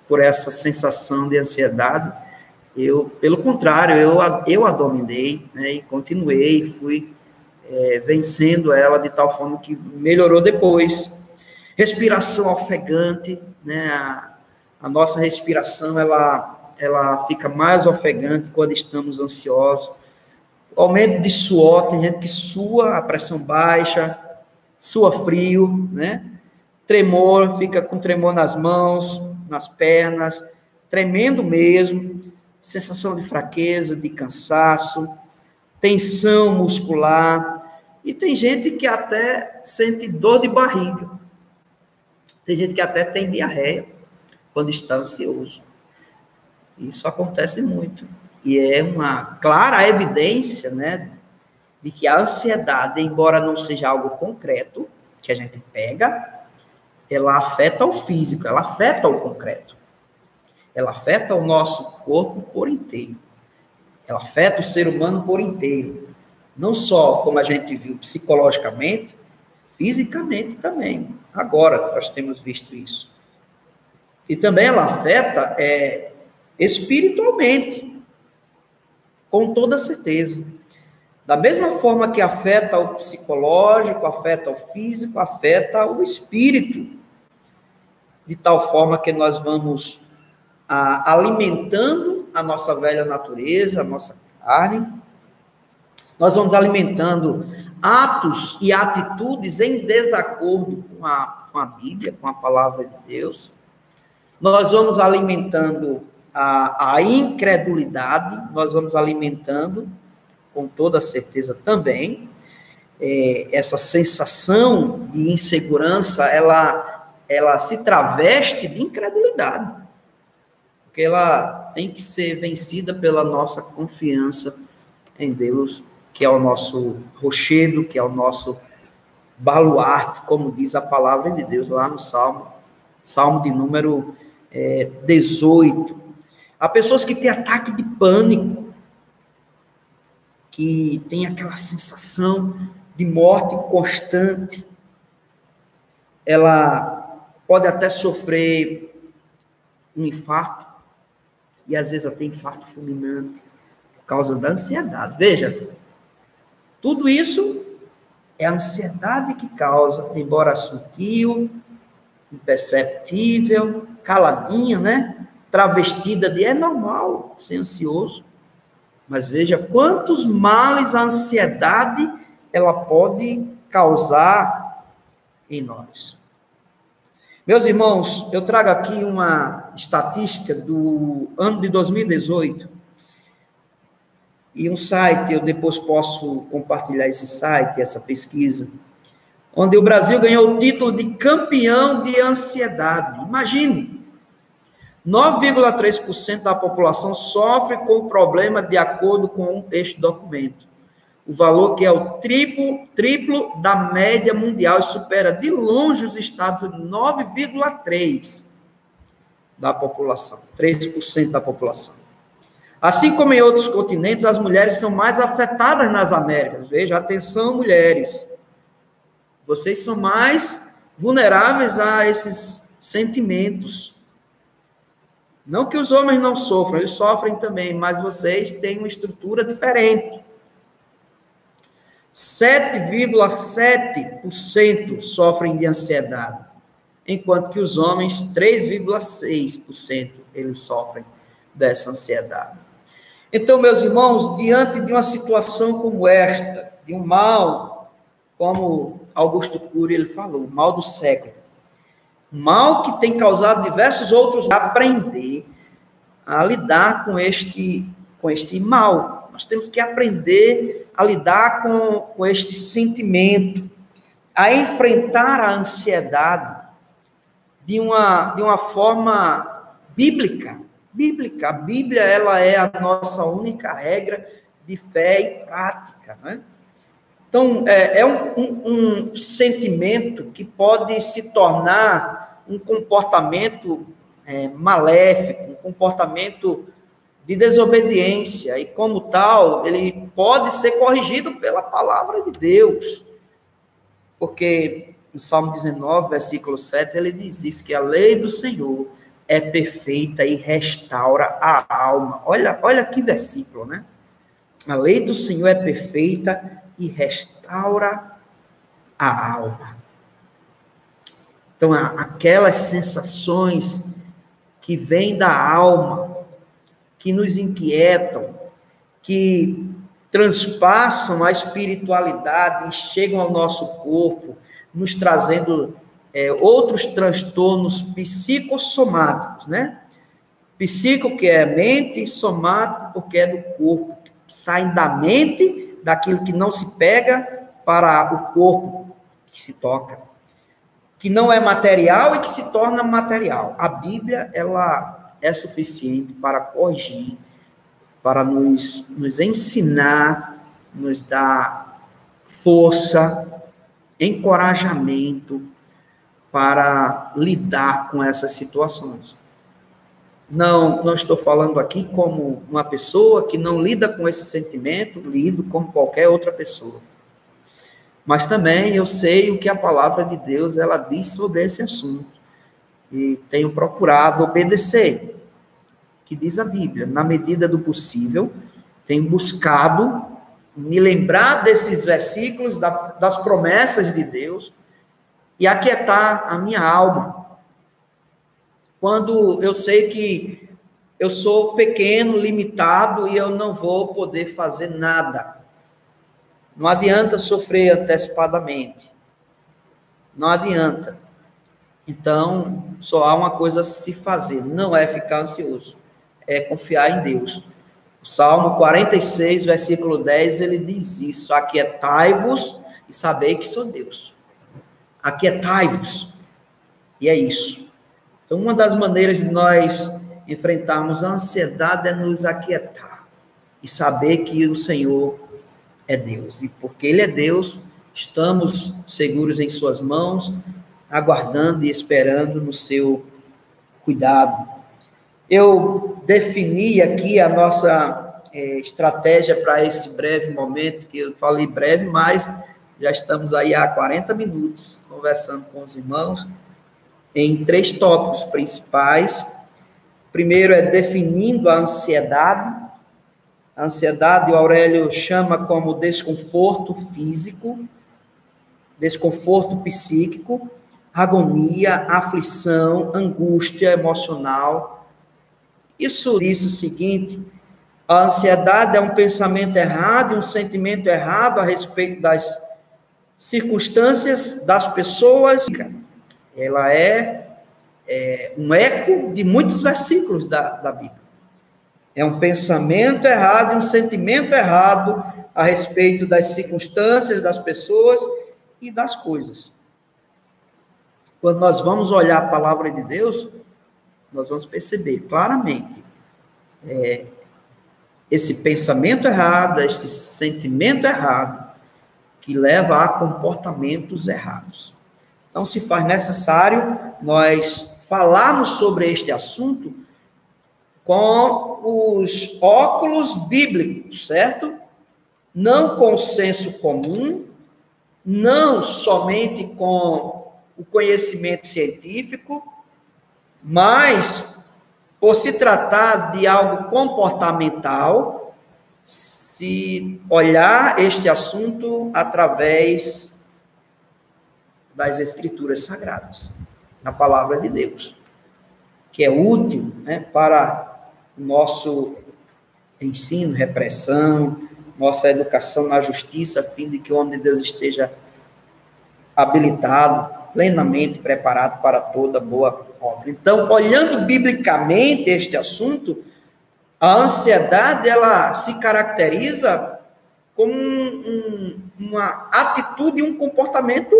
por essa sensação de ansiedade. Pelo contrário, eu a dominei, né, e continuei, fui vencendo ela de tal forma que melhorou depois. Respiração ofegante, né, a nossa respiração ela fica mais ofegante quando estamos ansiosos. Aumento de suor, tem gente que sua, a pressão baixa, sua frio, né? Tremor, fica com tremor nas mãos, nas pernas, tremendo mesmo, sensação de fraqueza, de cansaço, tensão muscular, e tem gente que até sente dor de barriga. Tem gente que até tem diarreia quando está ansioso. Isso acontece muito. E é uma clara evidência, né, de que a ansiedade, embora não seja algo concreto, que a gente pega, ela afeta o físico, ela afeta o concreto. Ela afeta o nosso corpo por inteiro. Ela afeta o ser humano por inteiro. Não só, como a gente viu, psicologicamente, fisicamente também. Agora nós temos visto isso. E também ela afeta espiritualmente, com toda certeza. Da mesma forma que afeta o psicológico, afeta o físico, afeta o espírito. De tal forma que nós vamos alimentando a nossa velha natureza, a nossa carne. Nós vamos alimentando atos e atitudes em desacordo com a Bíblia, com a palavra de Deus. Nós vamos alimentando a incredulidade, nós vamos alimentando, com toda certeza também, essa sensação de insegurança, ela se traveste de incredulidade, porque ela tem que ser vencida pela nossa confiança em Deus, que é o nosso rochedo, que é o nosso baluarte, como diz a palavra de Deus lá no Salmo de número 18. Há pessoas que têm ataque de pânico, que tem aquela sensação de morte constante. Ela pode até sofrer um infarto, e às vezes até infarto fulminante, por causa da ansiedade. Veja, tudo isso é a ansiedade que causa, embora sutil, imperceptível, caladinha, né? Travestida de é normal ser ansioso. Mas veja quantos males a ansiedade ela pode causar em nós. Meus irmãos, eu trago aqui uma estatística do ano de 2018 e um site, eu depois posso compartilhar esse site, essa pesquisa, onde o Brasil ganhou o título de campeão de ansiedade. Imagine, 9,3% da população sofre com o problema de acordo com este documento. O valor que é o triplo da média mundial e supera de longe os Estados Unidos, 9,3% da população, 3% da população. Assim como em outros continentes, as mulheres são mais afetadas nas Américas. Veja, atenção, mulheres. Vocês são mais vulneráveis a esses sentimentos. Não que os homens não sofram, eles sofrem também, mas vocês têm uma estrutura diferente. 7,7% sofrem de ansiedade, enquanto que os homens, 3,6% eles sofrem dessa ansiedade. Então, meus irmãos, diante de uma situação como esta, de um mal, como Augusto Cury ele falou, o mal do século, mal que tem causado diversos outros, aprender a lidar com este mal. Nós temos que aprender a lidar com este sentimento, a enfrentar a ansiedade de uma forma bíblica. A Bíblia, ela é a nossa única regra de fé e prática, né? Então, é um sentimento que pode se tornar um comportamento maléfico, um comportamento de desobediência, e como tal, ele pode ser corrigido pela palavra de Deus. Porque no Salmo 19, versículo 7, ele diz isso, que a lei do Senhor é perfeita e restaura a alma. Olha que versículo, né? A lei do Senhor é perfeita e restaura a alma. Então, aquelas sensações que vêm da alma, que nos inquietam, que transpassam a espiritualidade e chegam ao nosso corpo, nos trazendo outros transtornos psicossomáticos, né? Psico, que é mente, e somático, porque é do corpo. Saem da mente, daquilo que não se pega para o corpo que se toca, que não é material e que se torna material. A Bíblia, ela é suficiente para corrigir, para nos ensinar, nos dar força, encorajamento para lidar com essas situações. Não estou falando aqui como uma pessoa que não lida com esse sentimento, lido como qualquer outra pessoa. Mas também eu sei o que a palavra de Deus ela diz sobre esse assunto. E tenho procurado obedecer, que diz a Bíblia, na medida do possível, tenho buscado me lembrar desses versículos, das promessas de Deus, e aquietar a minha alma. Quando eu sei que eu sou pequeno, limitado, e eu não vou poder fazer nada. Não adianta sofrer antecipadamente. Não adianta. Então, só há uma coisa a se fazer, não é ficar ansioso, é confiar em Deus. O Salmo 46, versículo 10, ele diz isso: aquietai-vos e sabei que sou Deus. Aquietai-vos. E é isso. Então, uma das maneiras de nós enfrentarmos a ansiedade é nos aquietar e saber que o Senhor é Deus. E porque Ele é Deus, estamos seguros em suas mãos, aguardando e esperando no seu cuidado. Eu defini aqui a nossa estratégia para esse breve momento, que eu falei breve, mas já estamos aí há 40 minutos conversando com os irmãos, em 3 tópicos principais. Primeiro é definindo a ansiedade. A ansiedade, o Aurélio chama como desconforto físico, desconforto psíquico, agonia, aflição, angústia emocional. Isso diz o seguinte: a ansiedade é um pensamento errado e um sentimento errado a respeito das circunstâncias, das pessoas. Ela é um eco de muitos versículos da Bíblia. É um pensamento errado e um sentimento errado a respeito das circunstâncias, das pessoas e das coisas. Quando nós vamos olhar a palavra de Deus, nós vamos perceber claramente esse pensamento errado, este sentimento errado, que leva a comportamentos errados. Então, se faz necessário nós falarmos sobre este assunto com os óculos bíblicos, certo? Não com o senso comum, não somente com o conhecimento científico, mas, por se tratar de algo comportamental, se olhar este assunto através das Escrituras Sagradas, da Palavra de Deus, que é útil, né, para o nosso ensino, repressão, nossa educação na justiça, a fim de que o homem de Deus esteja habilitado, plenamente preparado para toda boa obra. Então, olhando biblicamente este assunto, a ansiedade, ela se caracteriza como uma atitude e um comportamento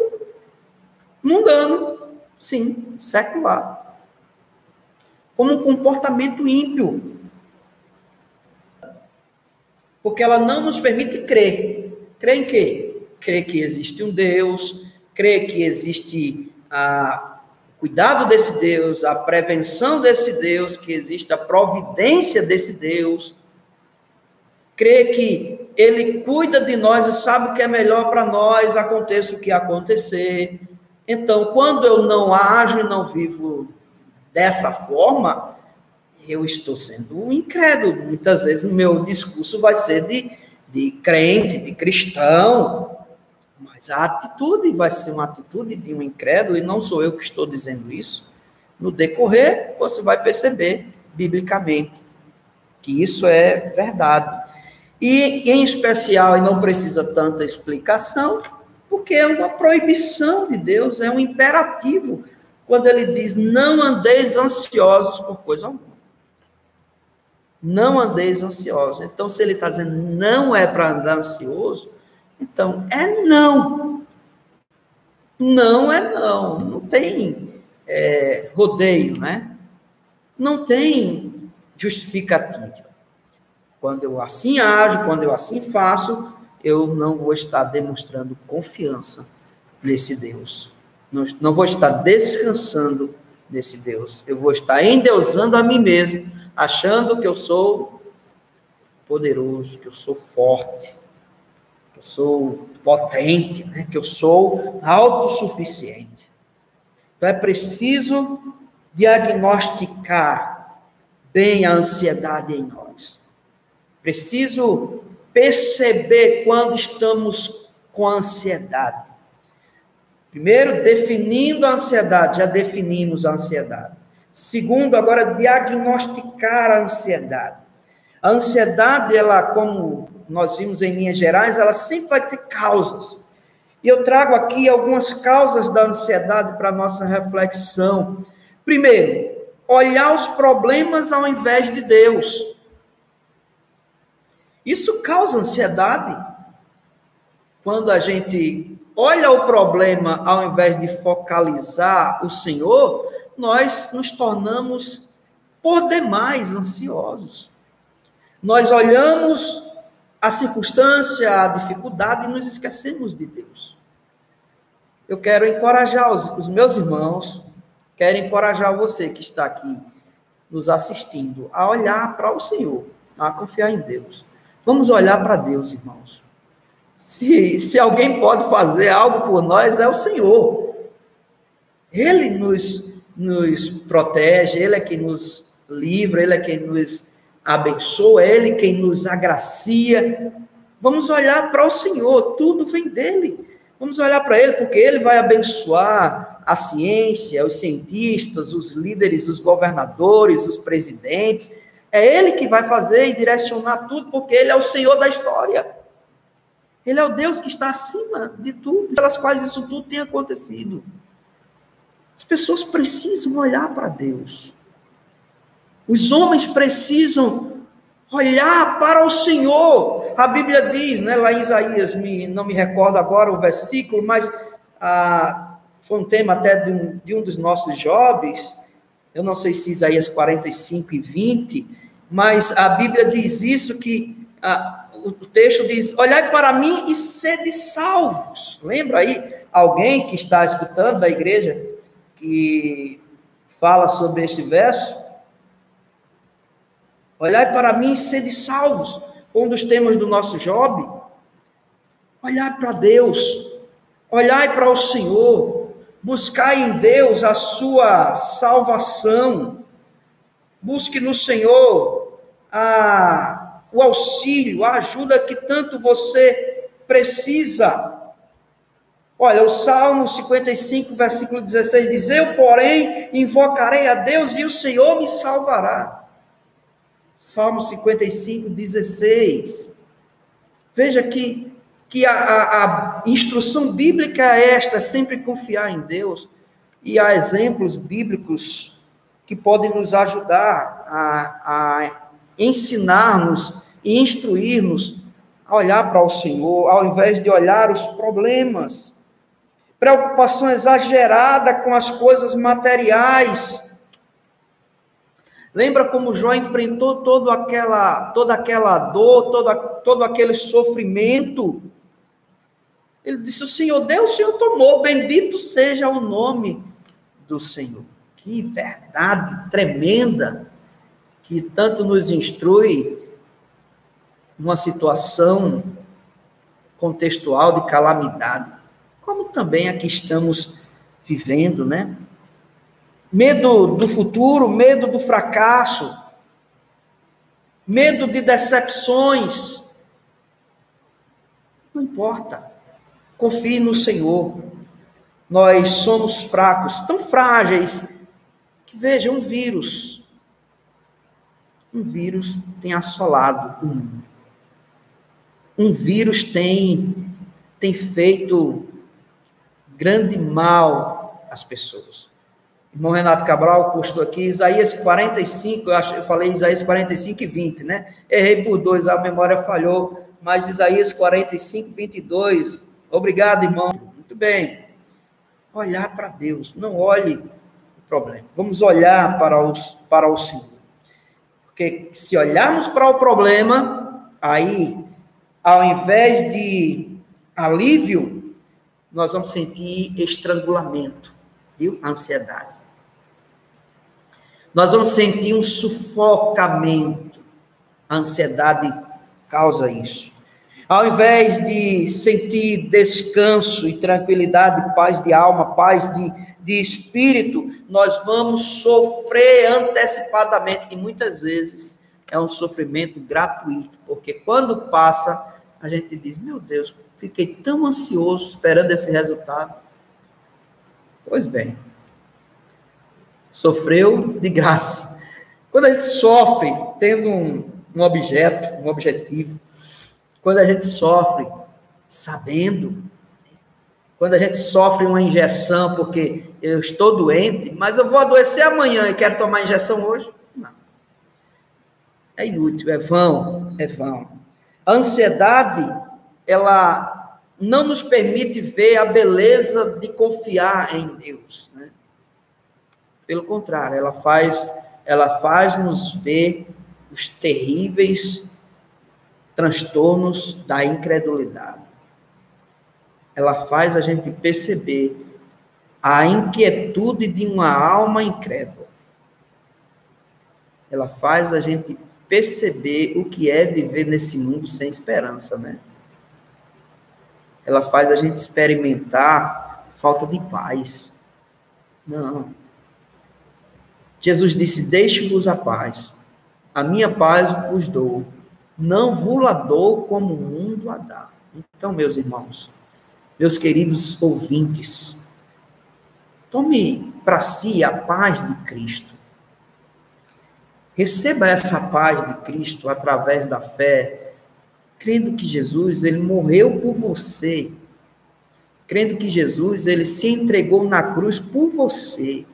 mundano, sim, secular. Como um comportamento ímpio. Porque ela não nos permite crer. Crer em quê? Crer que existe um Deus, crer que existe o cuidado desse Deus, a prevenção desse Deus, que existe a providência desse Deus. Crer que Ele cuida de nós e sabe o que é melhor para nós, aconteça o que acontecer. Então, quando eu não ajo e não vivo dessa forma, eu estou sendo incrédulo. Muitas vezes o meu discurso vai ser de crente, de cristão, mas a atitude vai ser uma atitude de um incrédulo, e não sou eu que estou dizendo isso. No decorrer, você vai perceber, biblicamente, que isso é verdade. E, em especial, e não precisa tanta explicação, porque é uma proibição de Deus, é um imperativo, quando ele diz: não andeis ansiosos por coisa alguma. Não andeis ansiosos. Então, se ele está dizendo não é para andar ansioso, então é não. Não é não. Não tem rodeio, né? Não tem justificativa. Quando eu assim ajo, quando eu assim faço, eu não vou estar demonstrando confiança nesse Deus. Não vou estar descansando nesse Deus. Eu vou estar endeusando a mim mesmo, achando que eu sou poderoso, que eu sou forte, que eu sou potente, né? Que eu sou autossuficiente. Então é preciso diagnosticar bem a ansiedade em nós. Preciso perceber quando estamos com ansiedade. Primeiro, definindo a ansiedade, já definimos a ansiedade. Segundo, agora, diagnosticar a ansiedade. A ansiedade, ela, como nós vimos em linhas gerais, ela sempre vai ter causas. E eu trago aqui algumas causas da ansiedade para a nossa reflexão. Primeiro, olhar os problemas ao invés de Deus. Isso causa ansiedade. Quando a gente olha o problema ao invés de focalizar o Senhor, nós nos tornamos por demais ansiosos. Nós olhamos a circunstância, a dificuldade e nos esquecemos de Deus. Eu quero encorajar os meus irmãos, quero encorajar você que está aqui nos assistindo a olhar para o Senhor, a confiar em Deus. Vamos olhar para Deus, irmãos. Se alguém pode fazer algo por nós, é o Senhor. Ele nos protege, Ele é quem nos livra, Ele é quem nos abençoa, é Ele quem nos agracia. Vamos olhar para o Senhor, tudo vem dEle. Vamos olhar para Ele, porque Ele vai abençoar a ciência, os cientistas, os líderes, os governadores, os presidentes. É Ele que vai fazer e direcionar tudo, porque Ele é o Senhor da história. Ele é o Deus que está acima de tudo, pelas quais isso tudo tem acontecido. As pessoas precisam olhar para Deus. Os homens precisam olhar para o Senhor. A Bíblia diz, né, lá em Isaías, não me recordo agora o versículo, mas foi um tema até de um dos nossos jovens, eu não sei se Isaías 45 e 20, mas a Bíblia diz isso, que o texto diz, olhai para mim e sede salvos. Lembra aí alguém que está escutando da igreja, que fala sobre este verso? Olhai para mim e sede salvos. Foi um dos temas do nosso Job. Olhai para Deus, olhai para o Senhor, buscai em Deus a sua salvação, busque no Senhor o auxílio, a ajuda que tanto você precisa. Olha, o Salmo 55, versículo 16 diz, eu, porém, invocarei a Deus e o Senhor me salvará. Salmo 55, 16. Veja que a instrução bíblica é esta, sempre confiar em Deus, e há exemplos bíblicos que podem nos ajudar a ensinar-nos e instruir-nos a olhar para o Senhor, ao invés de olhar os problemas. Preocupação exagerada com as coisas materiais. Lembra como Jó enfrentou toda aquela dor, todo aquele sofrimento? Ele disse, o Senhor deu, o Senhor tomou, bendito seja o nome do Senhor. Que verdade tremenda, que tanto nos instrui numa situação contextual de calamidade, como também a que estamos vivendo, né? Medo do futuro, medo do fracasso, medo de decepções. Não importa, confie no Senhor. Nós somos fracos, tão frágeis, que veja, um vírus tem assolado o mundo. Um vírus tem feito grande mal às pessoas. irmão Renato Cabral postou aqui, Isaías 45, eu falei Isaías 45 e 20, né? Errei por 2, a memória falhou, mas Isaías 45, 22. Obrigado, irmão. Muito bem. Olhar para Deus, não olhe o problema. Vamos olhar para o Senhor. Porque se olharmos para o problema, aí, ao invés de alívio, nós vamos sentir estrangulamento, viu? Ansiedade. Nós vamos sentir um sufocamento. A ansiedade causa isso. Ao invés de sentir descanso e tranquilidade, paz de alma, paz de espírito, nós vamos sofrer antecipadamente. E muitas vezes é um sofrimento gratuito, porque quando passa, a gente diz, meu Deus, fiquei tão ansioso esperando esse resultado. Pois bem, sofreu de graça. Quando a gente sofre tendo um objeto, um objetivo, quando a gente sofre sabendo, quando a gente sofre uma injeção porque eu estou doente, mas eu vou adoecer amanhã e quero tomar injeção hoje, não. É inútil, é vão, é vão. A ansiedade, ela não nos permite ver a beleza de confiar em Deus, né? Pelo contrário, ela faz nos ver os terríveis transtornos da incredulidade. Ela faz a gente perceber a inquietude de uma alma incrédula. Ela faz a gente perceber o que é viver nesse mundo sem esperança, né? Ela faz a gente experimentar falta de paz. Não. Jesus disse, deixe-vos a paz. A minha paz vos dou. Não vos-la dou como o mundo a dá. Então, meus irmãos, meus queridos ouvintes, tome para si a paz de Cristo. Receba essa paz de Cristo através da fé, crendo que Jesus, ele morreu por você. Crendo que Jesus, ele se entregou na cruz por você.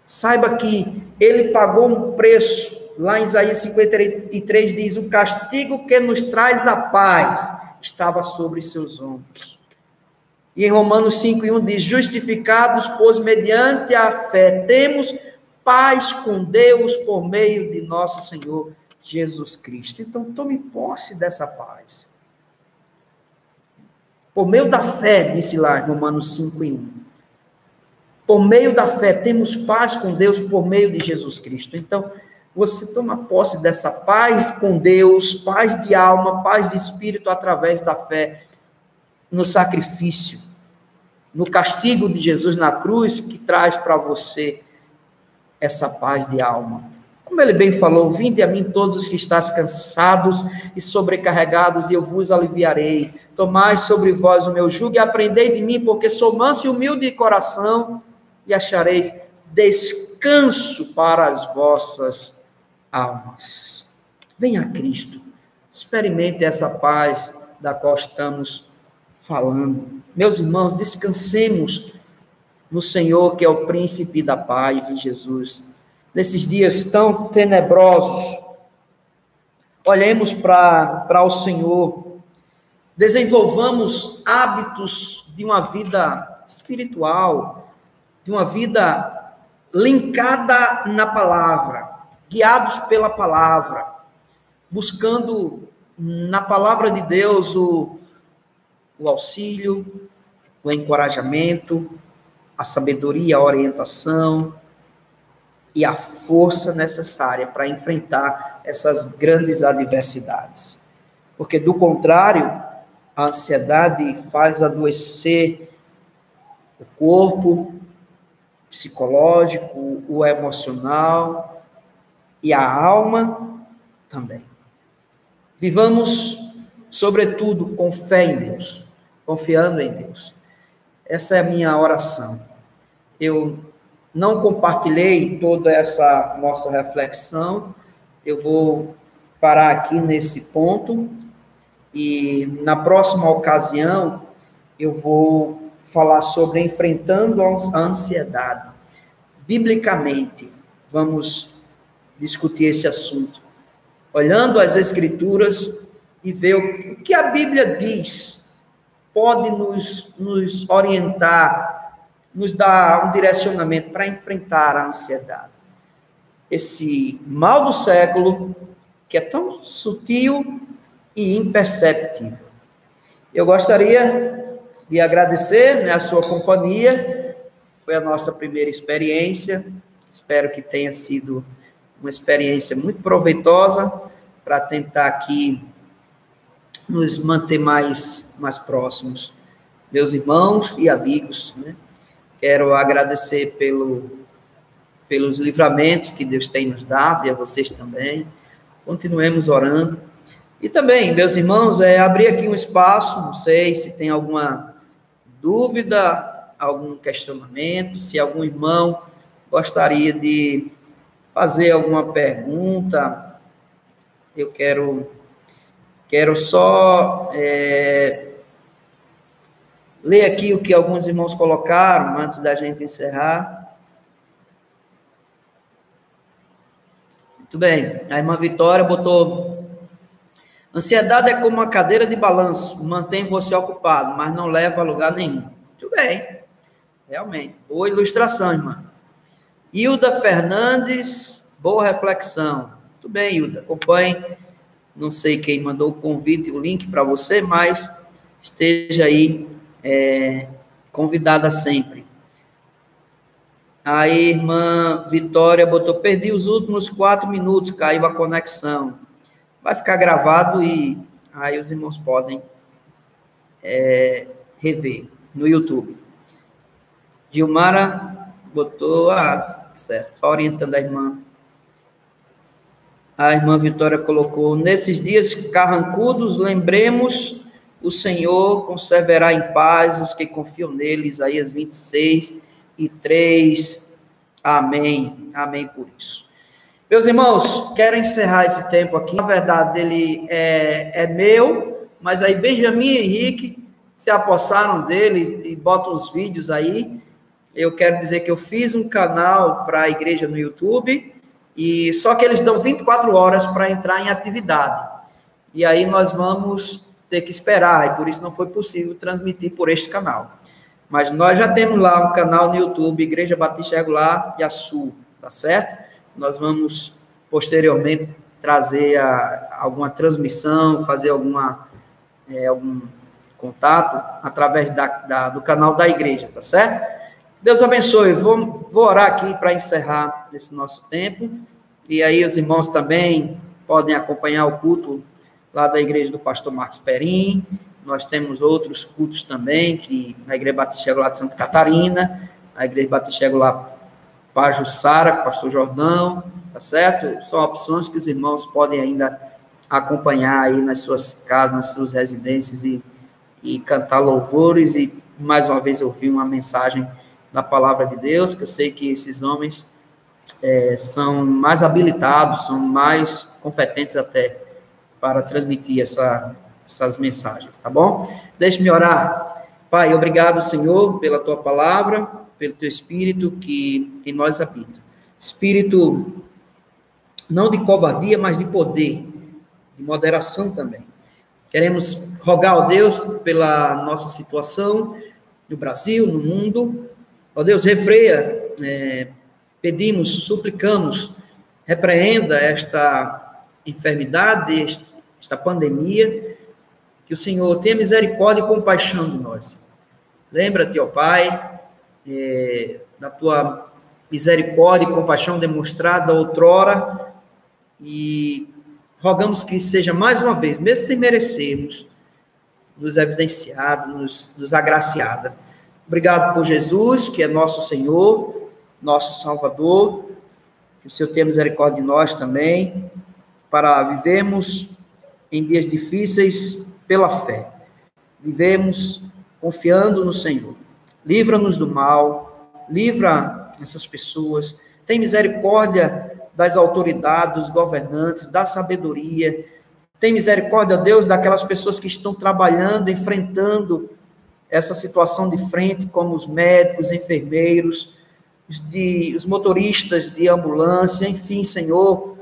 Saiba que ele pagou um preço. Lá em Isaías 53 diz, o castigo que nos traz a paz estava sobre seus ombros. E em Romanos 5:1 diz, justificados, pois mediante a fé temos paz com Deus por meio de nosso Senhor Jesus Cristo. Então tome posse dessa paz. Por meio da fé, disse lá em Romanos 5:1. Por meio da fé temos paz com Deus por meio de Jesus Cristo. Então, você toma posse dessa paz com Deus, paz de alma, paz de espírito, através da fé no sacrifício, no castigo de Jesus na cruz, que traz para você essa paz de alma. Como ele bem falou, vinde a mim todos os que estáis cansados e sobrecarregados, e eu vos aliviarei. Tomai sobre vós o meu jugo e aprendei de mim, porque sou manso e humilde de coração, e achareis descanso para as vossas almas. Venha a Cristo, experimente essa paz da qual estamos falando. Meus irmãos, descansemos no Senhor, que é o príncipe da paz, em Jesus. Nesses dias tão tenebrosos, olhemos para o Senhor, desenvolvamos hábitos de uma vida espiritual, de uma vida linkada na palavra, guiados pela palavra, buscando na palavra de Deus o auxílio, o encorajamento, a sabedoria, a orientação e a força necessária para enfrentar essas grandes adversidades. Porque, do contrário, a ansiedade faz adoecer o corpo, psicológico, o emocional e a alma também. Vivamos, sobretudo, com fé em Deus, confiando em Deus. Essa é a minha oração. Eu não compartilhei toda essa nossa reflexão, eu vou parar aqui nesse ponto e na próxima ocasião eu vou falar sobre enfrentando a ansiedade. Biblicamente, vamos discutir esse assunto, olhando as Escrituras e ver o que a Bíblia diz, pode nos orientar, nos dar um direcionamento para enfrentar a ansiedade. Esse mal do século, que é tão sutil e imperceptível. Eu gostaria de agradecer, a sua companhia, foi a nossa primeira experiência, espero que tenha sido uma experiência muito proveitosa para tentar aqui nos manter mais próximos, meus irmãos e amigos, né? Quero agradecer pelos livramentos que Deus tem nos dado, e a vocês também. Continuemos orando. E também, meus irmãos, abrir aqui um espaço, não sei se tem alguma dúvida, algum questionamento, se algum irmão gostaria de fazer alguma pergunta. Eu quero só ler aqui o que alguns irmãos colocaram antes da gente encerrar. Muito bem. A irmã Vitória botou: ansiedade é como uma cadeira de balanço, mantém você ocupado, mas não leva a lugar nenhum. Muito bem. Realmente. Boa ilustração, irmã. Hilda Fernandes, boa reflexão. Muito bem, Hilda. Acompanhe. Não sei quem mandou o convite e o link para você, mas esteja aí convidada sempre. A irmã Vitória botou: perdi os últimos 4 minutos, caiu a conexão. Vai ficar gravado e aí os irmãos podem rever no YouTube. Gilmara botou, certo, só orientando a irmã. A irmã Vitória colocou: nesses dias carrancudos, lembremos, o Senhor conservará em paz os que confiam nele, Isaías 26:3. Amém. Amém por isso. Meus irmãos, quero encerrar esse tempo aqui. Na verdade, ele é meu, mas aí Benjamin e Henrique se apossaram dele e botam os vídeos aí. Eu quero dizer que eu fiz um canal para a igreja no YouTube, e só que eles dão 24 horas para entrar em atividade. E aí nós vamos ter que esperar, e por isso não foi possível transmitir por este canal. Mas nós já temos lá um canal no YouTube, Igreja Batista Regular Iaçu, tá certo? Nós vamos, posteriormente, trazer alguma transmissão, fazer algum contato através do canal da igreja, tá certo? Deus abençoe. Vou orar aqui para encerrar esse nosso tempo. E aí os irmãos também podem acompanhar o culto lá da igreja do pastor Marcos Perim. Nós temos outros cultos também, que a Igreja Batista Regular de Santa Catarina, a Igreja Batista Regular Pajuçara, pastor Jordão, tá certo? São opções que os irmãos podem ainda acompanhar aí nas suas casas, nas suas residências e cantar louvores e, mais uma vez, ouvir uma mensagem da palavra de Deus, que eu sei que esses homens são mais habilitados, são mais competentes até para transmitir essas mensagens, tá bom? Deixe-me orar. Pai, obrigado, Senhor, pela tua palavra, pelo teu Espírito que em nós habita. Espírito não de covardia, mas de poder, de moderação também. Queremos rogar ao Deus pela nossa situação no Brasil, no mundo. Ó Deus, refreia, pedimos, suplicamos, repreenda esta enfermidade, esta pandemia, que o Senhor tenha misericórdia e compaixão de nós. Lembra-te, ó Pai, da tua misericórdia e compaixão demonstrada outrora, e rogamos que seja mais uma vez, mesmo sem merecermos, nos evidenciada, nos agraciada. Obrigado por Jesus, que é nosso Senhor, nosso Salvador, que o Senhor tenha misericórdia de nós também, para vivermos em dias difíceis pela fé. Vivemos confiando no Senhor. Livra-nos do mal, livra essas pessoas, tem misericórdia das autoridades, dos governantes, da sabedoria, tem misericórdia, Deus, daquelas pessoas que estão trabalhando, enfrentando essa situação de frente, como os médicos, enfermeiros, os motoristas de ambulância, enfim, Senhor,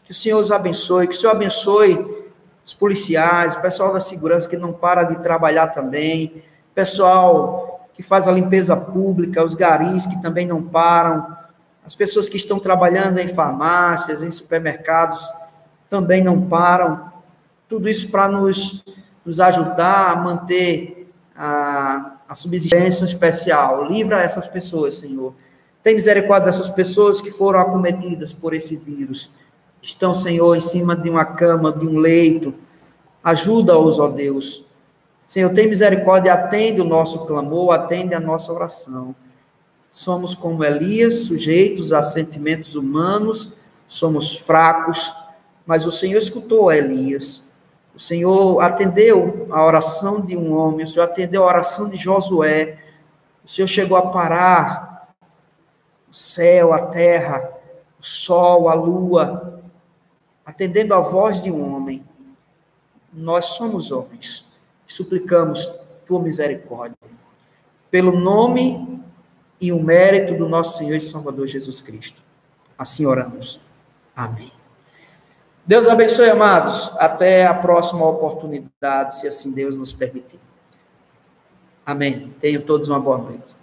que o Senhor os abençoe, que o Senhor abençoe os policiais, o pessoal da segurança que não para de trabalhar também, o pessoal que faz a limpeza pública, os garis que também não param, as pessoas que estão trabalhando em farmácias, em supermercados, também não param. Tudo isso para nos ajudar a manter a subsistência especial. Livra essas pessoas, Senhor. Tem misericórdia dessas pessoas que foram acometidas por esse vírus. Estão, Senhor, em cima de uma cama, de um leito. Ajuda-os, ó Deus. Senhor, tem misericórdia, atende o nosso clamor, atende a nossa oração. Somos como Elias, sujeitos a sentimentos humanos, somos fracos, mas o Senhor escutou a Elias. O Senhor atendeu a oração de um homem, o Senhor atendeu a oração de Josué. O Senhor chegou a parar o céu, a terra, o sol, a lua, atendendo a voz de um homem. Nós somos homens, suplicamos tua misericórdia. Pelo nome e o mérito do nosso Senhor e Salvador Jesus Cristo. Assim oramos. Amém. Deus abençoe, amados. Até a próxima oportunidade, se assim Deus nos permitir. Amém. Tenham todos uma boa noite.